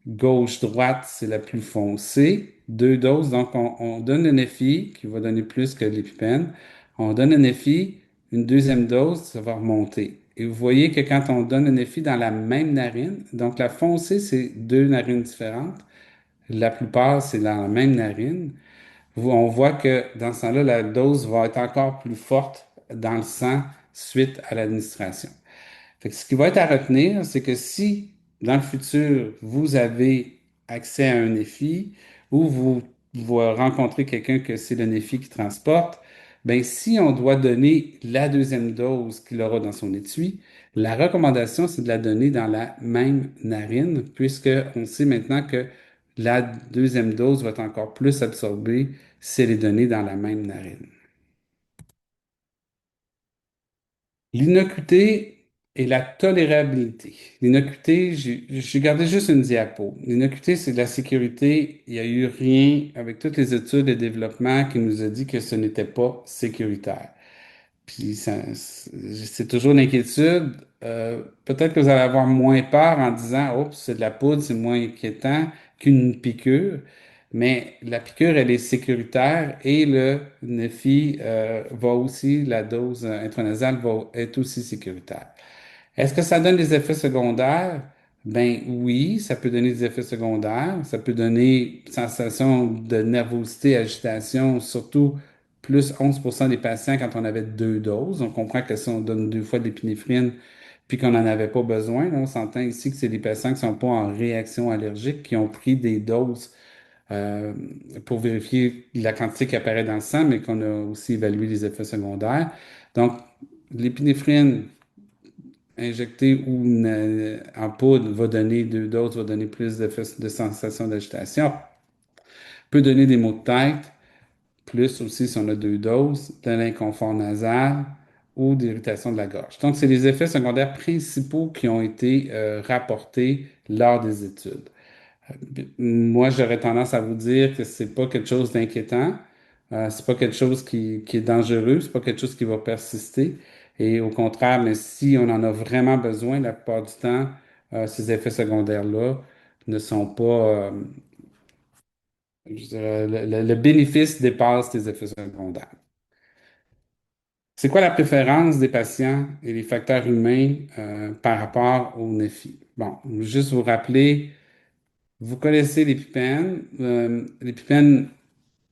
Gauche-droite, c'est la plus foncée. Deux doses, donc on donne le Neffy qui va donner plus que l'épipène. On donne le Neffy, une deuxième dose, ça va remonter. Et vous voyez que quand on donne le Neffy dans la même narine, donc la foncée, c'est deux narines différentes. La plupart, c'est dans la même narine. On voit que dans ce temps-là, la dose va être encore plus forte dans le sang suite à l'administration. Fait que ce qui va être à retenir, c'est que si dans le futur, vous avez accès à un NEFI ou vous rencontrez quelqu'un que c'est le NEFI qui transporte, ben si on doit donner la deuxième dose qu'il aura dans son étui, la recommandation, c'est de la donner dans la même narine, puisque on sait maintenant que la deuxième dose va être encore plus absorbée si elle est donnée dans la même narine. L'innocuité et la tolérabilité. L'innocuité, j'ai gardé juste une diapo. L'innocuité, c'est de la sécurité. Il n'y a eu rien avec toutes les études et développements qui nous a dit que ce n'était pas sécuritaire. Puis c'est toujours l'inquiétude. Peut-être que vous allez avoir moins peur en disant, oh, c'est de la poudre, c'est moins inquiétant qu'une piqûre. Mais la piqûre, elle est sécuritaire et le Neffy va aussi, la dose intranasale va être aussi sécuritaire. Est-ce que ça donne des effets secondaires? Ben oui, ça peut donner des effets secondaires. Ça peut donner sensation de nervosité, agitation, surtout plus 11% des patients quand on avait deux doses. On comprend que si on donne deux fois de l'épinéphrine puis qu'on n'en avait pas besoin, là, on s'entend ici que c'est des patients qui ne sont pas en réaction allergique, qui ont pris des doses euh, pour vérifier la quantité qui apparaît dans le sang, mais qu'on a aussi évalué les effets secondaires. Donc, l'épinéphrine injectée ou en poudre va donner deux doses, va donner plus de sensations d'agitation, peut donner des maux de tête, plus aussi si on a deux doses, de l'inconfort nasal ou d'irritation de la gorge. Donc, c'est les effets secondaires principaux qui ont été rapportés lors des études. Moi, j'aurais tendance à vous dire que c'est pas quelque chose d'inquiétant, c'est pas quelque chose qui est dangereux, c'est pas quelque chose qui va persister. Et au contraire, mais si on en a vraiment besoin, la plupart du temps, ces effets secondaires-là ne sont pas, je dirais, le bénéfice dépasse les effets secondaires. C'est quoi la préférence des patients et les facteurs humains par rapport au NEFI? Bon, juste vous rappeler, vous connaissez l'épipène. L'épipène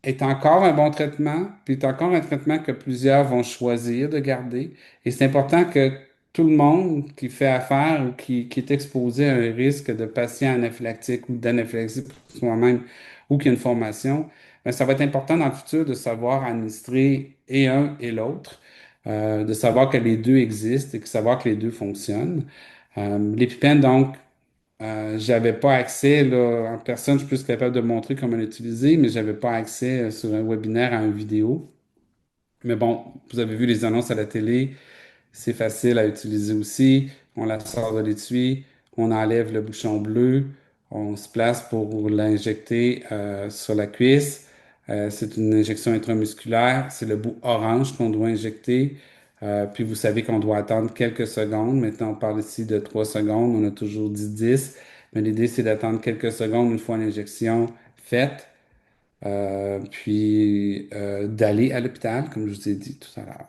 est encore un bon traitement, puis est encore un traitement que plusieurs vont choisir de garder. Et c'est important que tout le monde qui fait affaire ou qui est exposé à un risque de patient anaphylactique ou d'anaphylaxie pour soi-même ou qui a une formation, ben, ça va être important dans le futur de savoir administrer et un et l'autre, de savoir que les deux existent et de savoir que les deux fonctionnent. L'épipène, donc, j'avais pas accès là, en personne, je suis plus capable de montrer comment l'utiliser, mais j'avais pas accès sur un webinaire à une vidéo. Mais bon, vous avez vu les annonces à la télé, c'est facile à utiliser aussi. On la sort de l'étui, on enlève le bouchon bleu, on se place pour l'injecter sur la cuisse. C'est une injection intramusculaire. C'est le bout orange qu'on doit injecter. Puis vous savez qu'on doit attendre quelques secondes. Maintenant, on parle ici de 3 secondes. On a toujours dit 10. Mais l'idée, c'est d'attendre quelques secondes une fois l'injection faite. Puis d'aller à l'hôpital, comme je vous ai dit tout à l'heure.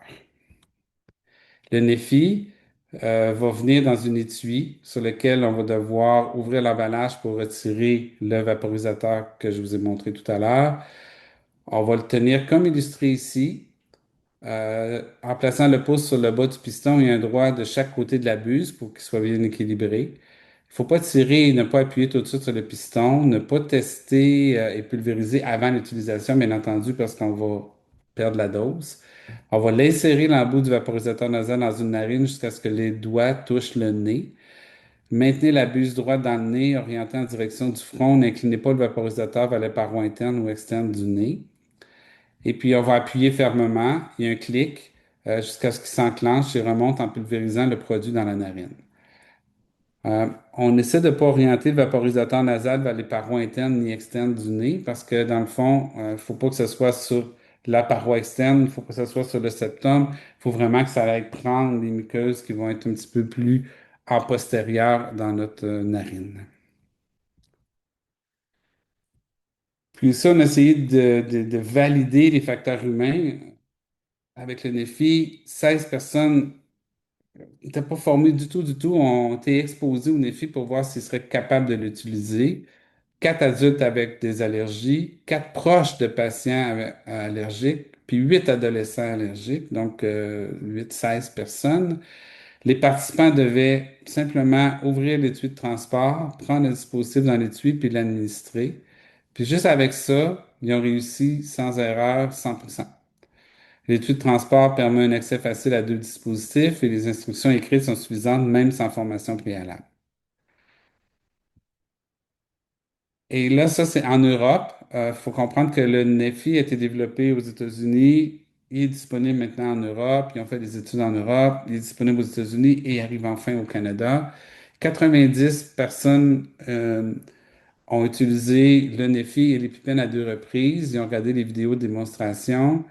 Le NEFI va venir dans une étui sur lequel on va devoir ouvrir l'emballage pour retirer le vaporisateur que je vous ai montré tout à l'heure. On va le tenir comme illustré ici, en plaçant le pouce sur le bas du piston et un doigt de chaque côté de la buse pour qu'il soit bien équilibré. Il ne faut pas tirer et ne pas appuyer tout de suite sur le piston, ne pas tester et pulvériser avant l'utilisation, bien entendu, parce qu'on va perdre la dose. On va l'insérer l'embout du vaporisateur nasal dans une narine jusqu'à ce que les doigts touchent le nez. Maintenez la buse droite dans le nez, orientée en direction du front. N'inclinez pas le vaporisateur vers les parois internes ou externes du nez. Et puis, on va appuyer fermement. Il y a un clic jusqu'à ce qu'il s'enclenche et remonte en pulvérisant le produit dans la narine. On essaie de ne pas orienter le vaporisateur nasal vers les parois internes ni externes du nez parce que dans le fond, il ne faut pas que ce soit sur la paroi externe, il faut que ce soit sur le septum. Il faut vraiment que ça aille prendre les muqueuses qui vont être un petit peu plus en postérieur dans notre narine. Puis ça, on a essayé de valider les facteurs humains avec le NEFI. 16 personnes n'étaient pas formées du tout, ont été exposées au NEFI pour voir s'ils seraient capables de l'utiliser. Quatre adultes avec des allergies, quatre proches de patients allergiques, puis huit adolescents allergiques, donc 16 personnes. Les participants devaient simplement ouvrir l'étui de transport, prendre le dispositif dans l'étui, puis l'administrer. Puis juste avec ça, ils ont réussi sans erreur, 100%. L'étui de transport permet un accès facile à deux dispositifs et les instructions écrites sont suffisantes même sans formation préalable. Et là, ça, c'est en Europe. Il faut comprendre que le NEFI a été développé aux États-Unis. Il est disponible maintenant en Europe. Ils ont fait des études en Europe. Il est disponible aux États-Unis et arrive enfin au Canada. 90 personnes ont utilisé le NEFI et l'EpiPen à deux reprises. Ils ont regardé les vidéos de démonstration,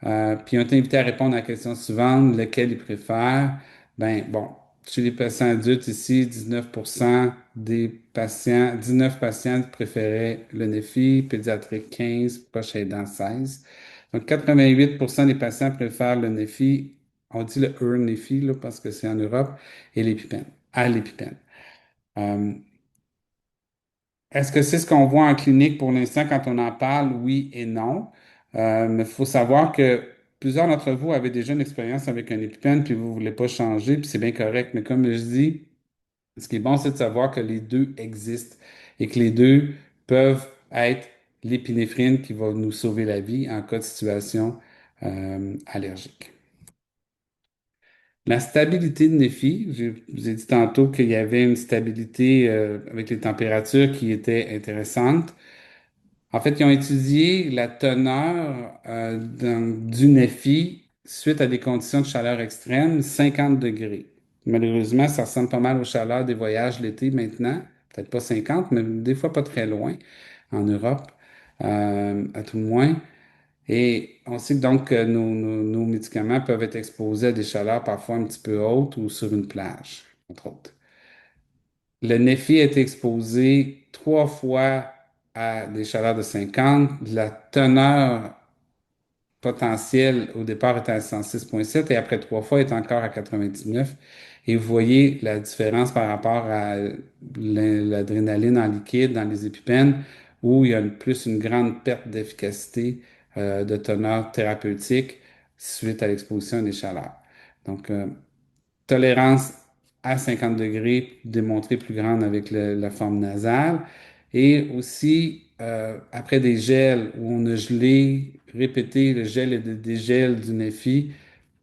puis ils ont été invités à répondre à la question suivante, lequel ils préfèrent. Ben, bon, chez les patients adultes ici, 19% des patients, 19 patients préféraient le NEFI, pédiatrique 15, proche aidant 16. Donc, 88% des patients préfèrent le NEFI. On dit le ERNEFI, là, parce que c'est en Europe, et l'EpiPen, à l'EpiPen. Euh, Est-ce que c'est ce qu'on voit en clinique pour l'instant quand on en parle? Oui et non. Mais il faut savoir que plusieurs d'entre vous avez déjà une expérience avec un EpiPen, puis vous ne voulez pas changer, puis c'est bien correct. Mais comme je dis, ce qui est bon, c'est de savoir que les deux existent et que les deux peuvent être l'épinéphrine qui va nous sauver la vie en cas de situation allergique. La stabilité de Nefi, je vous ai dit tantôt qu'il y avait une stabilité avec les températures qui était intéressante. En fait, ils ont étudié la teneur du Nefi suite à des conditions de chaleur extrême, 50 degrés. Malheureusement, ça ressemble pas mal aux chaleurs des voyages l'été maintenant. Peut-être pas 50, mais des fois pas très loin en Europe, à tout le moins. Et on sait que donc que nos médicaments peuvent être exposés à des chaleurs parfois un petit peu hautes ou sur une plage, entre autres. Le Néphi a été exposé 3 fois à des chaleurs de 50. La teneur potentielle au départ était à 106,7 et après 3 fois est encore à 99. Et vous voyez la différence par rapport à l'adrénaline en liquide dans les épipènes où il y a plus une grande perte d'efficacité de teneur thérapeutique suite à l'exposition à des chaleurs. Donc, tolérance à 50 degrés démontrée plus grande avec la forme nasale. Et aussi, après des gels où on a gelé, répété le gel et le dégel du NEFI,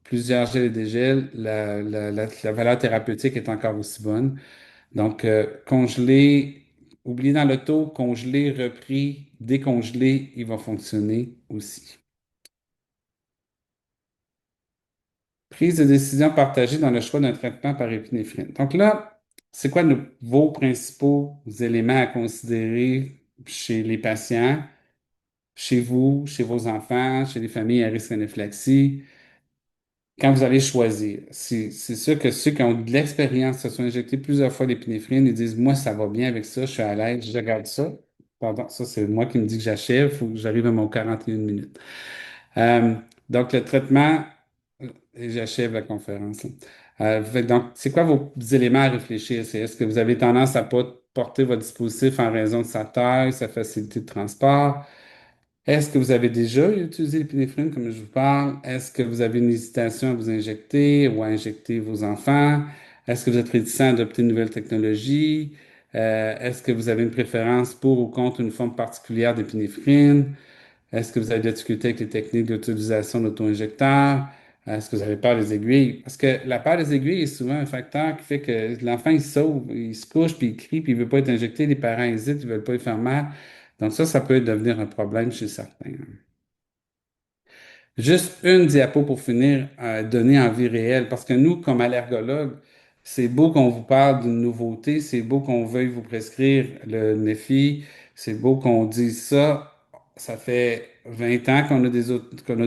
plusieurs gels et dégels, la valeur thérapeutique est encore aussi bonne. Donc, congelé, oublié dans le taux, congelé, repris, décongelé, il va fonctionner aussi. Prise de décision partagée dans le choix d'un traitement par épinéphrine. Donc là, c'est quoi vos principaux éléments à considérer chez les patients, chez vous, chez vos enfants, chez les familles à risque d'anaphylaxie, quand vous allez choisir? C'est sûr que ceux qui ont de l'expérience, se sont injectés plusieurs fois l'épinéphrine, ils disent, moi, ça va bien avec ça, je suis à l'aise, je regarde ça. Pardon, ça, c'est moi qui me dis que j'achève, il faut que j'arrive à mon 41 minutes. Euh, donc, le traitement, et j'achève la conférence, là. Donc, c'est quoi vos éléments à réfléchir? Est-ce que vous avez tendance à pas porter votre dispositif en raison de sa taille, sa facilité de transport? Est-ce que vous avez déjà utilisé l'épinéphrine, comme je vous parle? Est-ce que vous avez une hésitation à vous injecter ou à injecter vos enfants? Est-ce que vous êtes réticent à adopter une nouvelle technologie? Est-ce que vous avez une préférence pour ou contre une forme particulière d'épinéphrine? Est-ce que vous avez des difficultés avec les techniques d'utilisation d'auto-injecteurs? Est-ce que vous avez peur des aiguilles? Parce que la peur des aiguilles est souvent un facteur qui fait que l'enfant, il sauve, il se couche, puis il crie, puis il veut pas être injecté, les parents hésitent, ils veulent pas lui faire mal. Donc ça peut devenir un problème chez certains. Juste une diapo pour finir, donner en vie réelle, parce que nous, comme allergologues, c'est beau qu'on vous parle d'une nouveauté, c'est beau qu'on veuille vous prescrire le Neffy, c'est beau qu'on dise ça. Ça fait 20 ans qu'on a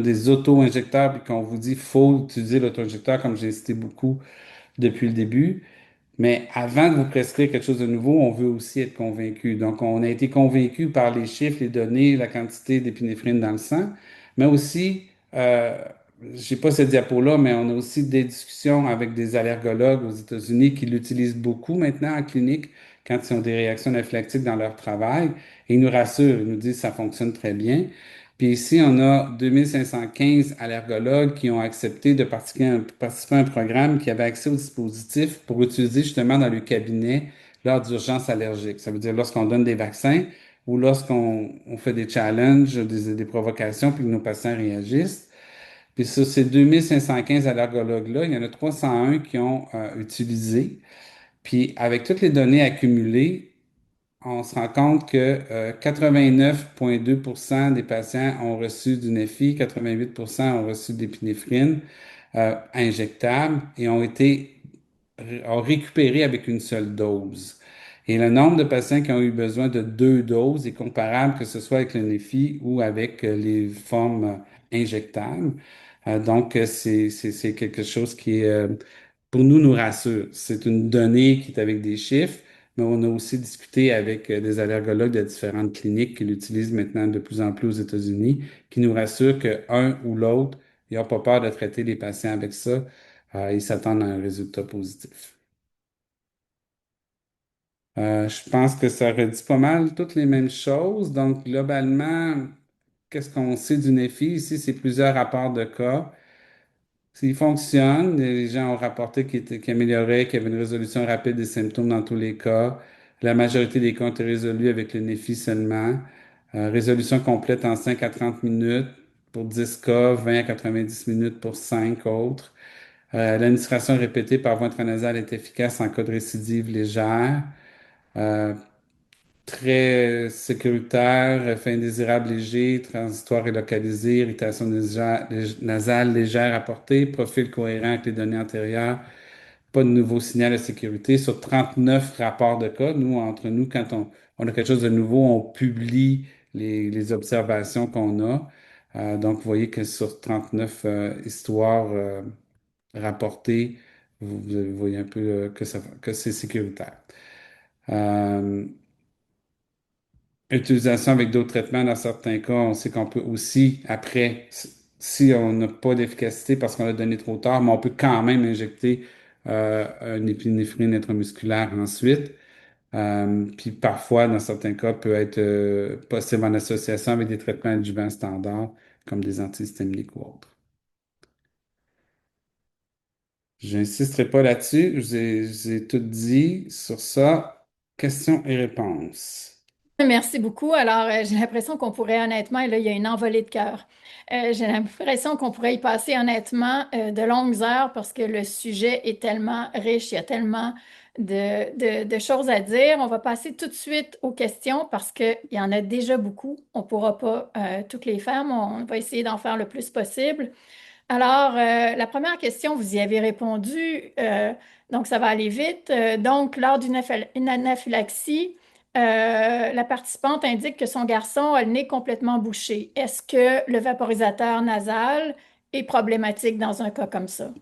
des auto-injecteurs et qu'on vous dit faut utiliser l'auto-injecteur, comme j'ai cité beaucoup depuis le début. Mais avant de vous prescrire quelque chose de nouveau, on veut aussi être convaincu. Donc, on a été convaincu par les chiffres, les données, la quantité d'épinéphrine dans le sang, mais aussi, j'ai pas cette diapo-là, mais on a aussi des discussions avec des allergologues aux États-Unis qui l'utilisent beaucoup maintenant en clinique quand ils ont des réactions anaphylactiques dans leur travail. Et ils nous rassurent, ils nous disent que ça fonctionne très bien. Puis ici, on a 2515 allergologues qui ont accepté de participer à un programme qui avait accès au dispositif pour utiliser justement dans le cabinet lors d'urgences allergiques. Ça veut dire lorsqu'on donne des vaccins ou lorsqu'on fait des challenges, des provocations, puis que nos patients réagissent. Puis sur ces 2515 allergologues-là, il y en a 301 qui ont utilisé. Puis avec toutes les données accumulées, on se rend compte que 89,2% des patients ont reçu du Neffy, 88% ont reçu de l'épinéphrine injectable et ont récupéré avec une seule dose. Et le nombre de patients qui ont eu besoin de 2 doses est comparable que ce soit avec le Neffy ou avec les formes injectables. C'est quelque chose qui pour nous rassure. C'est une donnée qui est avec des chiffres, mais on a aussi discuté avec des allergologues de différentes cliniques qui l'utilisent maintenant de plus en plus aux États-Unis, qui nous rassurent que un ou l'autre, ils n'ont pas peur de traiter les patients avec ça. Ils s'attendent à un résultat positif. Je pense que ça redit pas mal toutes les mêmes choses. Donc, globalement, qu'est-ce qu'on sait du NEFI? Ici, c'est plusieurs rapports de cas. Il fonctionne. Les gens ont rapporté qu'il améliorait, qu'il y avait une résolution rapide des symptômes dans tous les cas. La majorité des cas ont été résolus avec le NEFI seulement. Résolution complète en 5 à 30 minutes pour 10 cas, 20 à 90 minutes pour 5 autres. L'administration répétée par voie intranasale est efficace en cas de récidive légère. Euh, Très sécuritaire, effet indésirable léger, transitoire et localisé, irritation nasale légère apportée, profil cohérent avec les données antérieures, pas de nouveau signal de sécurité. Sur 39 rapports de cas, nous, entre nous, quand on a quelque chose de nouveau, on publie les observations qu'on a. Donc, vous voyez que sur 39 histoires rapportées, vous voyez un peu que c'est sécuritaire. Euh, Utilisation avec d'autres traitements, dans certains cas, on sait qu'on peut aussi, après, si on n'a pas d'efficacité parce qu'on l'a donné trop tard, mais on peut quand même injecter une épinéphrine intramusculaire ensuite. Puis parfois, dans certains cas, peut être possible en association avec des traitements adjuvants standards, comme des antihistaminiques ou autres. Je n'insisterai pas là-dessus, je vous ai tout dit sur ça. Questions et réponses. Merci beaucoup. Alors, j'ai l'impression qu'on pourrait honnêtement, et là, il y a une envolée de cœur. J'ai l'impression qu'on pourrait y passer honnêtement de longues heures parce que le sujet est tellement riche, il y a tellement de choses à dire. On va passer tout de suite aux questions parce qu'il y en a déjà beaucoup. On ne pourra pas toutes les faire, mais on va essayer d'en faire le plus possible. Alors, la première question, vous y avez répondu, donc ça va aller vite. Donc, lors une anaphylaxie, la participante indique que son garçon a le nez complètement bouché. Est-ce que le vaporisateur nasal est problématique dans un cas comme ça?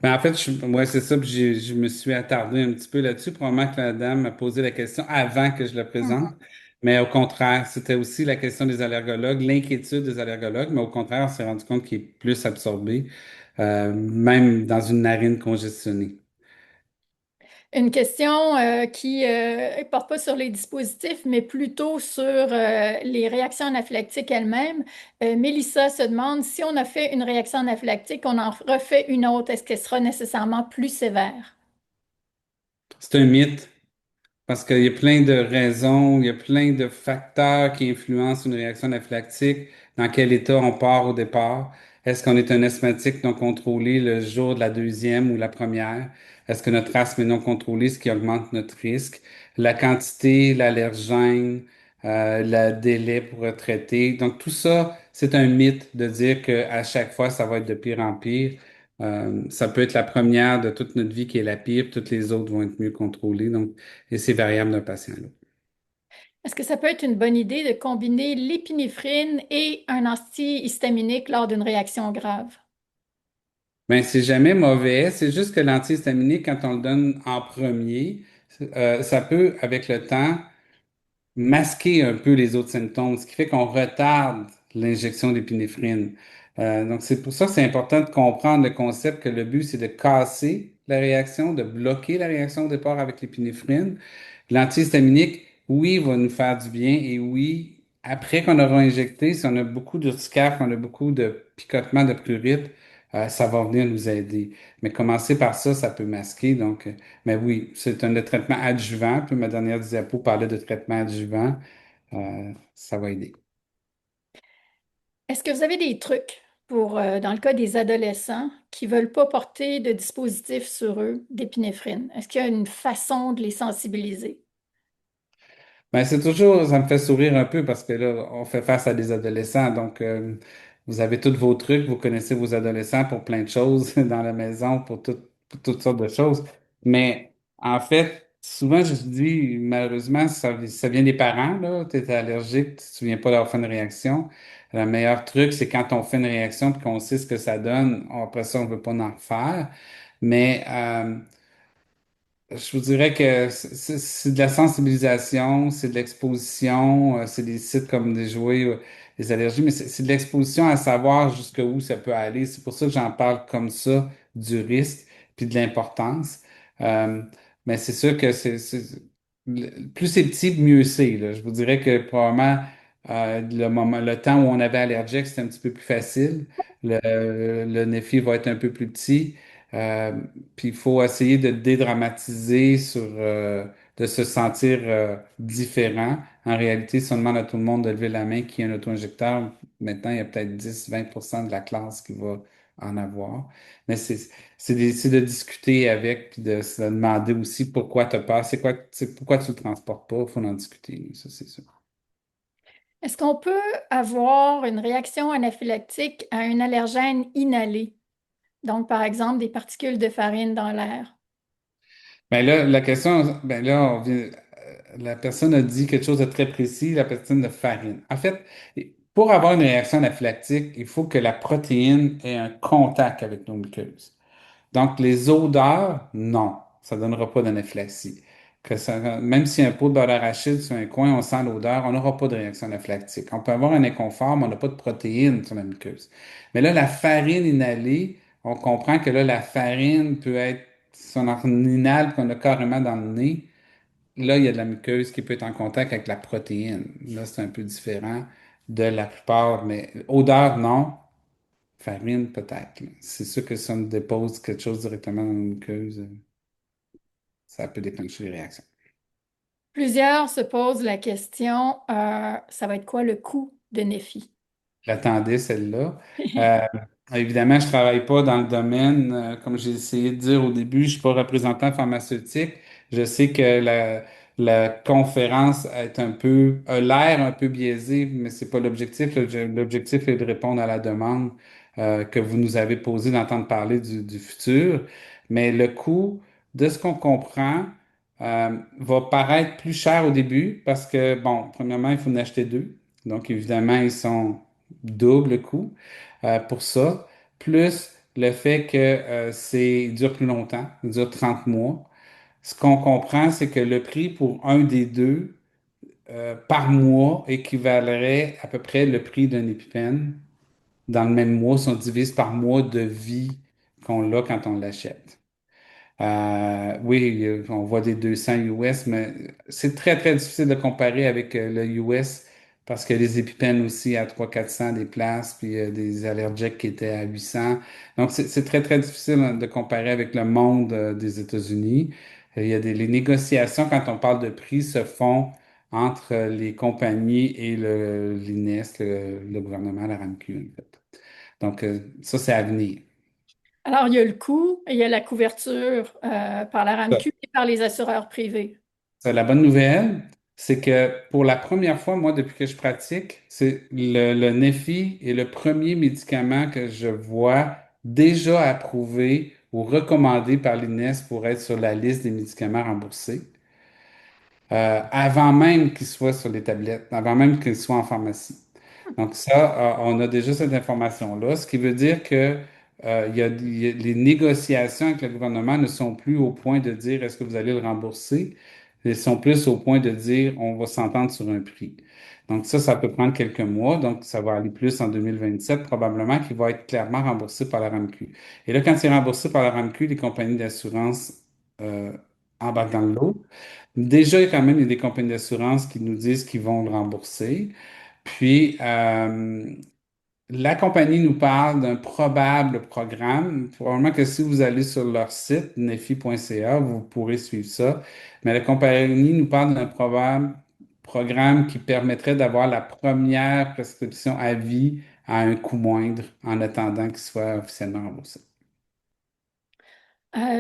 Ben, en fait, ouais, c'est ça, puis je me suis attardé un petit peu là-dessus. Probablement que la dame m'a posé la question avant que je la présente. Mais au contraire, c'était aussi la question des allergologues, l'inquiétude des allergologues, mais au contraire, on s'est rendu compte qu'il est plus absorbé, même dans une narine congestionnée. Une question qui ne porte pas sur les dispositifs, mais plutôt sur les réactions anaphylactiques elles-mêmes. Mélissa se demande si on a fait une réaction anaphylactique, on en refait une autre, est-ce qu'elle sera nécessairement plus sévère? C'est un mythe. Parce qu'il y a plein de raisons, il y a plein de facteurs qui influencent une réaction anaphylactique. Dans quel état on part au départ? Est-ce qu'on est un asthmatique non contrôlé le jour de la deuxième ou la première? Est-ce que notre asthme est non contrôlé, ce qui augmente notre risque? La quantité, l'allergène, le délai pour traiter. Donc tout ça, c'est un mythe de dire qu'à chaque fois, ça va être de pire en pire. Ça peut être la première de toute notre vie qui est la pire, puis toutes les autres vont être mieux contrôlées. Donc, et c'est variable d'un patient à l'autre. Est-ce que ça peut être une bonne idée de combiner l'épinéphrine et un antihistaminique lors d'une réaction grave? Ben, c'est jamais mauvais. C'est juste que l'antihistaminique, quand on le donne en premier, ça peut, avec le temps, masquer un peu les autres symptômes, ce qui fait qu'on retarde l'injection d'épinéphrine. Donc, c'est pour ça que c'est important de comprendre le concept que le but, c'est de casser la réaction, de bloquer la réaction au départ avec l'épinéphrine. L'antihistaminique, oui, va nous faire du bien et oui, après qu'on aura injecté, si on a beaucoup d'urticaire, qu'on a beaucoup de picotements de prurite, ça va venir nous aider. Mais commencer par ça, ça peut masquer. Donc, mais oui, c'est un traitement adjuvant. Puis ma dernière diapo parlait de traitement adjuvant. Ça va aider. Est-ce que vous avez des trucs pour, dans le cas des adolescents qui ne veulent pas porter de dispositif sur eux d'épinéphrine? Est-ce qu'il y a une façon de les sensibiliser? Ben, c'est toujours, ça me fait sourire un peu parce que là, on fait face à des adolescents. Donc, vous avez tous vos trucs, vous connaissez vos adolescents pour plein de choses dans la maison, pour toutes sortes de choses. Mais en fait, souvent, je dis, malheureusement, ça vient des parents, là. Tu es allergique, tu te souviens pas d'avoir fait une réaction. Le meilleur truc, c'est quand on fait une réaction puis qu'on sait ce que ça donne, après ça, on veut pas en refaire. Mais, je vous dirais que c'est de la sensibilisation, c'est de l'exposition, c'est des sites comme des jouets, les allergies, mais c'est de l'exposition à savoir jusqu'où ça peut aller. C'est pour ça que j'en parle comme ça, du risque, puis de l'importance. Euh, mais c'est sûr que plus c'est petit, mieux c'est, là. Je vous dirais que probablement le temps où on avait allergique, c'était un petit peu plus facile. Le Neffy va être un peu plus petit. Euh, Puis il faut essayer de dédramatiser de se sentir différent. En réalité, si on demande à tout le monde de lever la main qui a un auto-injecteur, maintenant il y a peut-être 10-20% de la classe qui va en avoir. Mais c'est de discuter avec, puis de se demander aussi pourquoi tu as peur. Pourquoi tu ne le transportes pas? Il faut en discuter, ça, c'est sûr. Est-ce qu'on peut avoir une réaction anaphylactique à un allergène inhalé? Donc, par exemple, des particules de farine dans l'air. Ben là, la question, ben là, la personne a dit quelque chose de très précis, la personne de farine. En fait, pour avoir une réaction anaphylactique, il faut que la protéine ait un contact avec nos muqueuses. Donc, les odeurs, non, ça ne donnera pas d'anaphylaxie. Même si un pot de beurre d'arachide sur un coin, on sent l'odeur, on n'aura pas de réaction anaphylactique. On peut avoir un inconfort, mais on n'a pas de protéines sur la muqueuse. Mais là, la farine inhalée, on comprend que là, la farine peut être, si on en inhale, qu'on a carrément dans le nez, là, il y a de la muqueuse qui peut être en contact avec la protéine. Là, c'est un peu différent de la plupart, mais odeur, non. Farine, peut-être, là. C'est sûr que si on dépose quelque chose directement dans la muqueuse, ça peut déclencher les réactions. Plusieurs se posent la question, ça va être quoi le coût de Neffy? J'attendais celle-là. Euh, Évidemment, je ne travaille pas dans le domaine. Comme j'ai essayé de dire au début, je ne suis pas représentant pharmaceutique. Je sais que la conférence a l'air un peu biaisée, mais ce n'est pas l'objectif. L'objectif est de répondre à la demande que vous nous avez posée d'entendre parler du futur. Mais le coût, de ce qu'on comprend, va paraître plus cher au début parce que, bon, premièrement, il faut en acheter deux. Donc, évidemment, ils sont double coût pour ça, plus le fait que il dure plus longtemps, il dure 30 mois. Ce qu'on comprend, c'est que le prix pour un des deux par mois équivalerait à peu près le prix d'un épipène dans le même mois si on divise par mois de vie qu'on a quand on l'achète. Oui, on voit des 200 US, mais c'est très, très difficile de comparer avec le US parce que les EpiPen aussi à 300-400 des places, puis des allergiques qui étaient à 800. Donc, c'est très, très difficile hein, de comparer avec le monde des États-Unis. Il y a les négociations, quand on parle de prix, se font entre les compagnies et l'INES, le gouvernement, la RAMQ, en fait. Donc, ça, c'est à venir. Alors, il y a le coût et il y a la couverture par la RAMQ et par les assureurs privés. La bonne nouvelle, c'est que pour la première fois, moi, depuis que je pratique, c'est le Neffy est le premier médicament que je vois déjà approuvé ou recommandé par l'INES pour être sur la liste des médicaments remboursés avant même qu'il soit sur les tablettes, avant même qu'il soit en pharmacie. Donc ça, on a déjà cette information-là, ce qui veut dire que les négociations avec le gouvernement ne sont plus au point de dire est-ce que vous allez le rembourser, elles sont plus au point de dire on va s'entendre sur un prix. Donc ça peut prendre quelques mois, donc ça va aller plus en 2027 probablement, qui va être clairement remboursé par la RAMQ. Et là, quand c'est remboursé par la RAMQ, les compagnies d'assurance euh, embarquent dans le lot. Déjà, quand même, il y a des compagnies d'assurance qui nous disent qu'ils vont le rembourser. Puis, la compagnie nous parle d'un probable programme. Probablement que si vous allez sur leur site, nefi.ca, vous pourrez suivre ça. Mais la compagnie nous parle d'un probable programme qui permettrait d'avoir la première prescription à vie à un coût moindre en attendant qu'il soit officiellement remboursé.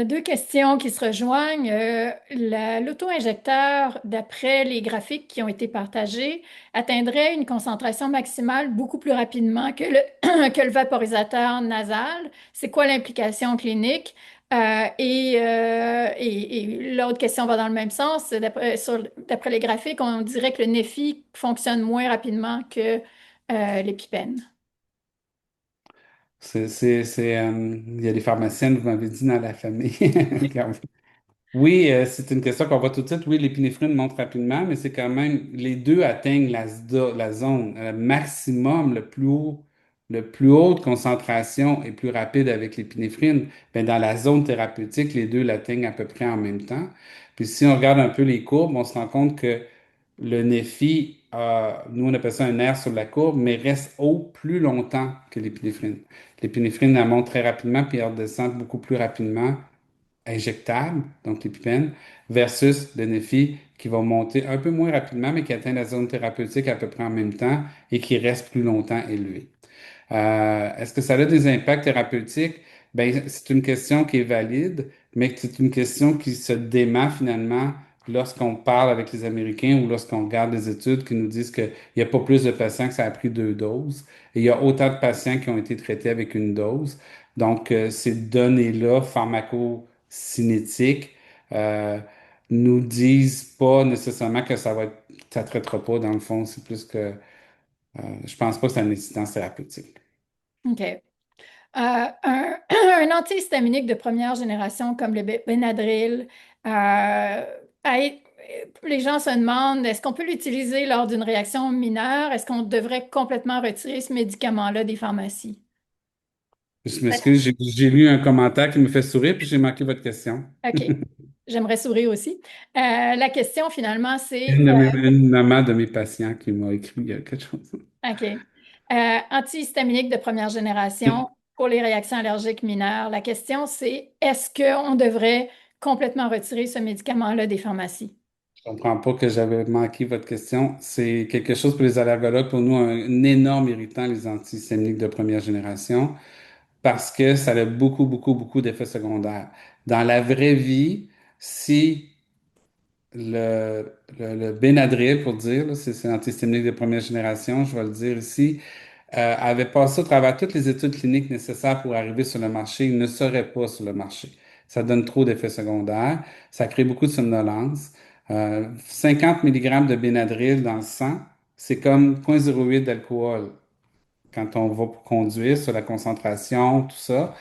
Deux questions qui se rejoignent. L'auto-injecteur, d'après les graphiques qui ont été partagés, atteindrait une concentration maximale beaucoup plus rapidement que que le vaporisateur nasal. C'est quoi l'implication clinique? Et l'autre question va dans le même sens. D'après les graphiques, on dirait que le Neffy fonctionne moins rapidement que l'EpiPen. Il y a des pharmaciennes, vous m'avez dit, dans la famille. Oui, c'est une question qu'on voit tout de suite. Oui, l'épinéphrine monte rapidement, mais c'est quand même, les deux atteignent la zone maximum, le plus haute concentration est plus rapide avec l'épinéphrine. Ben, dans la zone thérapeutique, les deux l'atteignent à peu près en même temps. Puis si on regarde un peu les courbes, on se rend compte que le Neffy, nous on appelle ça un air sur la courbe, mais reste haut plus longtemps que l'épinéphrine. L'épinéphrine, elle monte très rapidement, puis elle redescend beaucoup plus rapidement injectable, donc l'épipène, versus le Neffy qui va monter un peu moins rapidement, mais qui atteint la zone thérapeutique à peu près en même temps et qui reste plus longtemps élevé. Est-ce que ça a des impacts thérapeutiques? Ben, c'est une question qui est valide, mais c'est une question qui se dément finalement lorsqu'on parle avec les Américains ou lorsqu'on regarde les études qui nous disent qu'il n'y a pas plus de patients que ça a pris 2 doses. Et il y a autant de patients qui ont été traités avec une dose. Donc, ces données-là, pharmacocinétiques, euh, nous disent pas nécessairement que ça traitera pas dans le fond. C'est plus que, je pense pas que ça a une incidence thérapeutique. OK. Un antihistaminique de première génération comme le Benadryl, les gens se demandent, est-ce qu'on peut l'utiliser lors d'une réaction mineure? Est-ce qu'on devrait complètement retirer ce médicament-là des pharmacies? Je m'excuse, j'ai lu un commentaire qui me fait sourire, puis j'ai manqué votre question. OK. J'aimerais sourire aussi. La question, finalement, c'est, Une maman de mes patients qui m'a écrit il y a quelque chose. OK. Antihistaminique de première génération pour les réactions allergiques mineures. La question, c'est, est-ce qu'on devrait complètement retirer ce médicament-là des pharmacies? Je comprends pas que j'avais manqué votre question. C'est quelque chose pour les allergologues, pour nous, un énorme irritant, les antihistaminiques de première génération, parce que ça a beaucoup, beaucoup, beaucoup d'effets secondaires. Dans la vraie vie, si le Benadryl, pour dire, là, c'est un antihistaminique de première génération, je vais le dire ici, avait passé au travers toutes les études cliniques nécessaires pour arriver sur le marché, il ne serait pas sur le marché. Ça donne trop d'effets secondaires, ça crée beaucoup de somnolence. 50 mg de Benadryl dans le sang, c'est comme 0,08 d'alcool quand on va pour conduire sur la concentration, tout ça.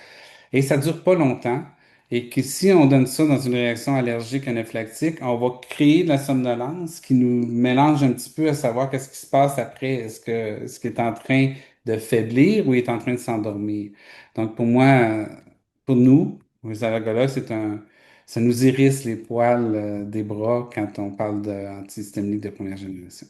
Et ça dure pas longtemps. Et que si on donne ça dans une réaction allergique anaphylactique, on va créer de la somnolence qui nous mélange un petit peu à savoir qu'est-ce qui se passe après. Est-ce qu'il est en train de faiblir ou il est en train de s'endormir? Donc pour moi, pour nous, les allergologues, ça nous hérisse les poils des bras quand on parle d'antihistaminique de première génération.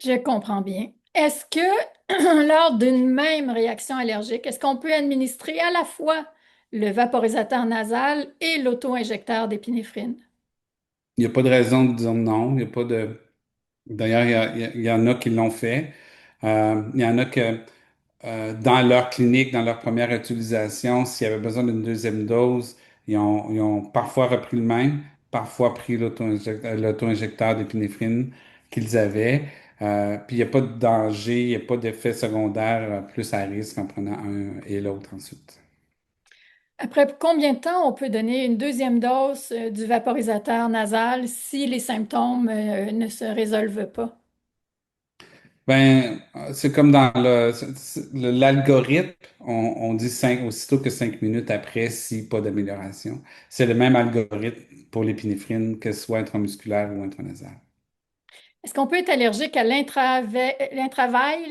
Je comprends bien. Est-ce que lors d'une même réaction allergique, est-ce qu'on peut administrer à la fois le vaporisateur nasal et l'auto-injecteur d'épinéphrine? Il n'y a pas de raison de dire non. Il y a pas de... D'ailleurs, il y en a qui l'ont fait. Il y en a que dans leur clinique, dans leur première utilisation, s'il y avait besoin d'une deuxième dose, ils ont parfois repris le même, parfois pris l'auto-injecteur d'épinéphrine qu'ils avaient. Puis il n'y a pas de danger, il n'y a pas d'effet secondaire plus à risque en prenant un et l'autre ensuite. Après combien de temps on peut donner une deuxième dose du vaporisateur nasal si les symptômes ne se résolvent pas? Ben, c'est comme dans l'algorithme, on dit aussitôt que 5 minutes après, si pas d'amélioration. C'est le même algorithme pour l'épinéphrine, que ce soit intramusculaire ou intranasal. Est-ce qu'on peut être allergique à l'intravail,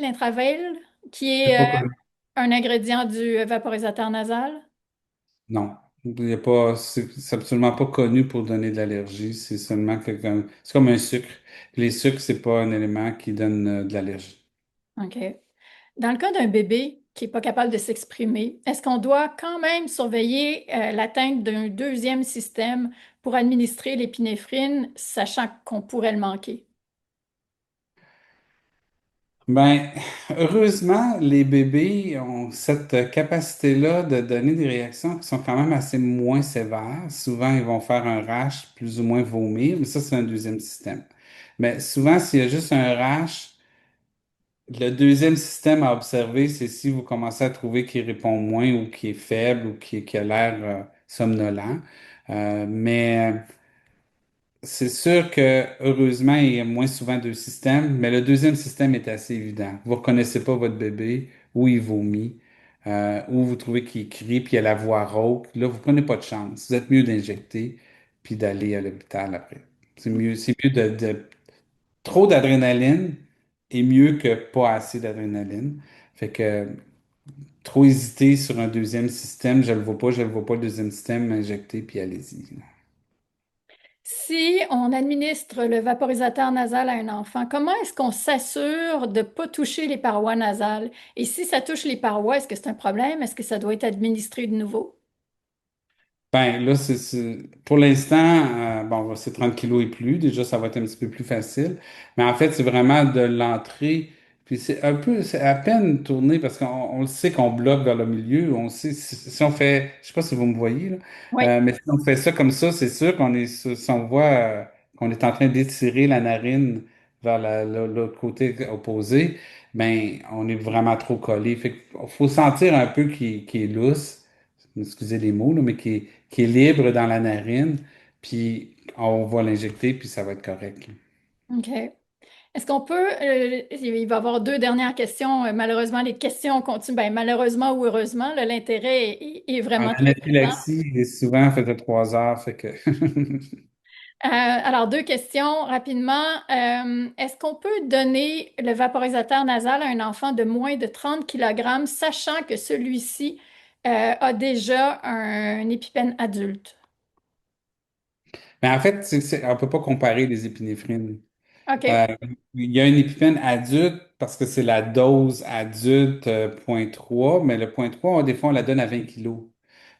qui C'est est pas connu. un ingrédient du vaporisateur nasal? Non. Il y a pas, c'est absolument pas connu pour donner de l'allergie. C'est seulement que, c'est comme un sucre. Les sucres, c'est pas un élément qui donne de l'allergie. OK. Dans le cas d'un bébé qui n'est pas capable de s'exprimer, est-ce qu'on doit quand même surveiller l'atteinte d'un deuxième système pour administrer l'épinéphrine, sachant qu'on pourrait le manquer? Ben, heureusement, les bébés ont cette capacité-là de donner des réactions qui sont quand même assez moins sévères. Souvent, ils vont faire un rash, plus ou moins vomir, mais ça, c'est un deuxième système. Mais souvent, s'il y a juste un rash, le deuxième système à observer, c'est si vous commencez à trouver qu'il répond moins ou qu'il est faible ou qu'il a l'air somnolent. Mais c'est sûr que heureusement, il y a moins souvent deux systèmes, mais le deuxième système est assez évident. Vous reconnaissez pas votre bébé, ou il vomit, ou vous trouvez qu'il crie, puis il a la voix rauque. Là, vous prenez pas de chance. Vous êtes mieux d'injecter, puis d'aller à l'hôpital après. C'est mieux trop d'adrénaline est mieux que pas assez d'adrénaline. Fait que trop hésiter sur un deuxième système, je le vois pas le deuxième système injecté, puis allez-y. Si on administre le vaporisateur nasal à un enfant, comment est-ce qu'on s'assure de ne pas toucher les parois nasales? Et si ça touche les parois, est-ce que c'est un problème? Est-ce que ça doit être administré de nouveau? Ben là, pour l'instant, bon, c'est 30 kilos et plus. Déjà, ça va être un petit peu plus facile. Mais en fait, c'est vraiment de l'entrée Puis c'est un peu, c'est à peine tourné parce qu'on le sait qu'on bloque vers le milieu. On sait si on fait, je sais pas si vous me voyez là, Oui. mais si on fait ça comme ça, c'est sûr qu'on est, si on voit qu'on est en train d'étirer la narine vers l'autre côté opposé, ben on est vraiment trop collé. Fait qu'il faut sentir un peu qu'il est lousse, excusez les mots là, mais qui est libre dans la narine. Puis on va l'injecter, puis ça va être correct. OK. Est-ce qu'on peut, il va y avoir deux dernières questions. Malheureusement, les questions continuent. Ben, malheureusement ou heureusement, là, l'intérêt est En vraiment très présent. anaphylaxie, et souvent, fait de 3 heures, fait que. Alors, deux questions rapidement. Est-ce qu'on peut donner le vaporisateur nasal à un enfant de moins de 30 kg, sachant que celui-ci a déjà un épipène adulte? Mais en fait, on ne peut pas comparer les épinéphrines. OK. Euh, il y a une épipène adulte parce que c'est la dose adulte 0,3, mais le 0,3, des fois, on la donne à 20 kilos.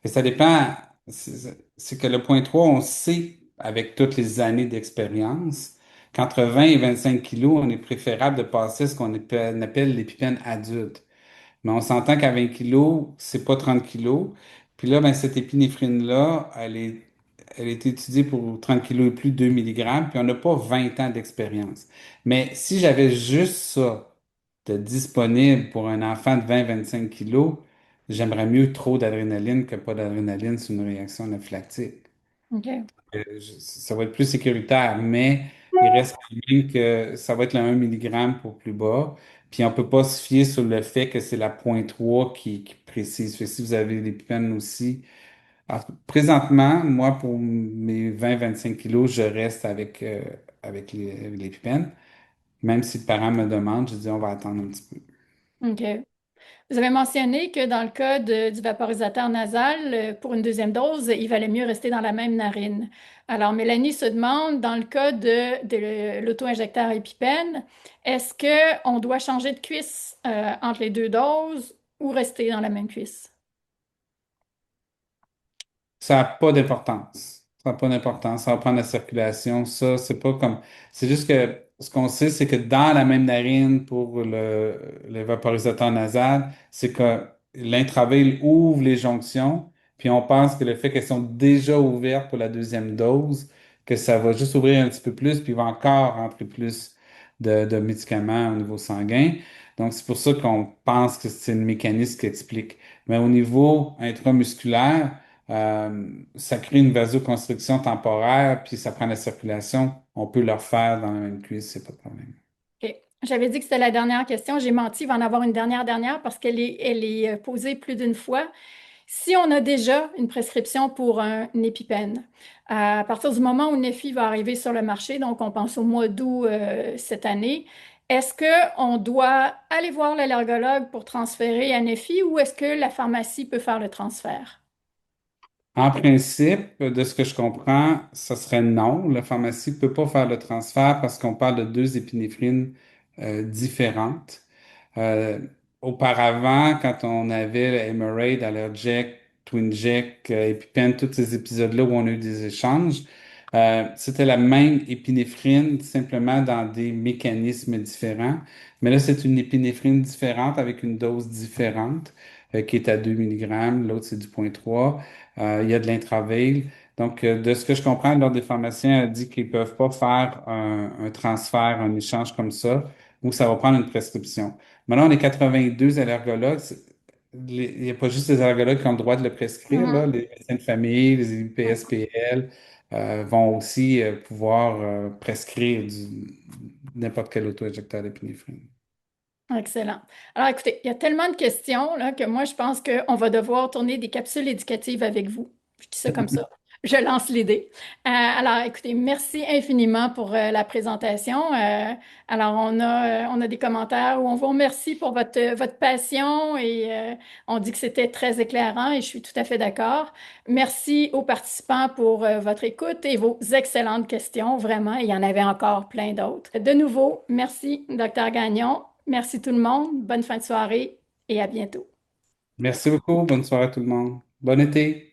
Et ça dépend, c'est que le 0,3, on sait, avec toutes les années d'expérience, qu'entre 20 et 25 kilos, on est préférable de passer ce qu'on appelle l'épipène adulte. Mais on s'entend qu'à 20 kilos, c'est pas 30 kilos. Puis là, ben, cette épinéphrine-là, elle est étudiée pour 30 kilos et plus, 2 milligrammes, puis on n'a pas 20 ans d'expérience. Mais si j'avais juste ça de disponible pour un enfant de 20-25 kilos, j'aimerais mieux trop d'adrénaline que pas d'adrénaline sur une réaction anaphylactique. OK. Ça va être plus sécuritaire, mais il reste quand même que ça va être le 1 milligramme pour plus bas. Puis on peut pas se fier sur le fait que c'est la 0,3 qui précise. Fait que si vous avez des pipelles aussi. Alors, présentement, moi, pour mes 20-25 kilos, je reste avec les pipelles. Même si le parent me demande, je dis on va attendre un petit peu. OK. Vous avez mentionné que dans le cas du vaporisateur nasal, pour une deuxième dose, il valait mieux rester dans la même narine. Alors, Mélanie se demande, dans le cas de l'auto-injecteur épipène, est-ce qu'on doit changer de cuisse entre les deux doses ou rester dans la même cuisse? Ça n'a pas d'importance. Ça n'a pas d'importance. Ça va prendre la circulation. Ça, c'est pas comme. C'est juste que ce qu'on sait, c'est que dans la même narine pour le vaporisateur nasal, c'est que l'intraveill ouvre les jonctions, puis on pense que le fait qu'elles sont déjà ouvertes pour la deuxième dose, que ça va juste ouvrir un petit peu plus, puis il va encore rentrer plus de médicaments au niveau sanguin. Donc, c'est pour ça qu'on pense que c'est le mécanisme qui explique. Mais au niveau intramusculaire, ça crée une vasoconstriction temporaire, puis ça prend la circulation. On peut le refaire dans la même cuisse, c'est pas de problème. OK. J'avais dit que c'était la dernière question. J'ai menti, il va en avoir une dernière parce qu'elle est posée plus d'une fois. Si on a déjà une prescription pour un épipène, à partir du moment où Neffy va arriver sur le marché, donc on pense au mois d'août cette année, est-ce qu'on doit aller voir l'allergologue pour transférer à Neffy ou est-ce que la pharmacie peut faire le transfert? En principe, de ce que je comprends, ce serait non. La pharmacie ne peut pas faire le transfert parce qu'on parle de deux épinéphrines différentes. Euh, auparavant, quand on avait le Emerade, Allerject, Twinject, EpiPen, tous ces épisodes-là où on a eu des échanges, c'était la même épinéphrine, simplement dans des mécanismes différents. Mais là, c'est une épinéphrine différente avec une dose différente, qui est à 2 milligrammes. L'autre, c'est du 0,3. Il y a de l'intraveil. Donc, de ce que je comprends, l'Ordre des pharmaciens a dit qu'ils ne peuvent pas faire un transfert, un échange comme ça, où ça va prendre une prescription. Maintenant, on est 82 allergologues. Il n'y a pas juste les allergologues qui ont le droit de le prescrire, là. Mhm. Les médecins de famille, les PSPL vont aussi pouvoir prescrire n'importe quel auto-injecteur d'épinéphrine. Excellent. Alors, écoutez, il y a tellement de questions là, que moi, je pense qu'on va devoir tourner des capsules éducatives avec vous. Je dis ça comme ça. Je lance l'idée. Alors, écoutez, merci infiniment pour la présentation. Alors, on a des commentaires où on vous remercie pour votre passion et on dit que c'était très éclairant et je suis tout à fait d'accord. Merci aux participants pour votre écoute et vos excellentes questions. Vraiment, il y en avait encore plein d'autres. De nouveau, merci, Docteur Gagnon. Merci tout le monde. Bonne fin de soirée et à bientôt. Merci beaucoup. Bonne soirée à tout le monde. Bon été.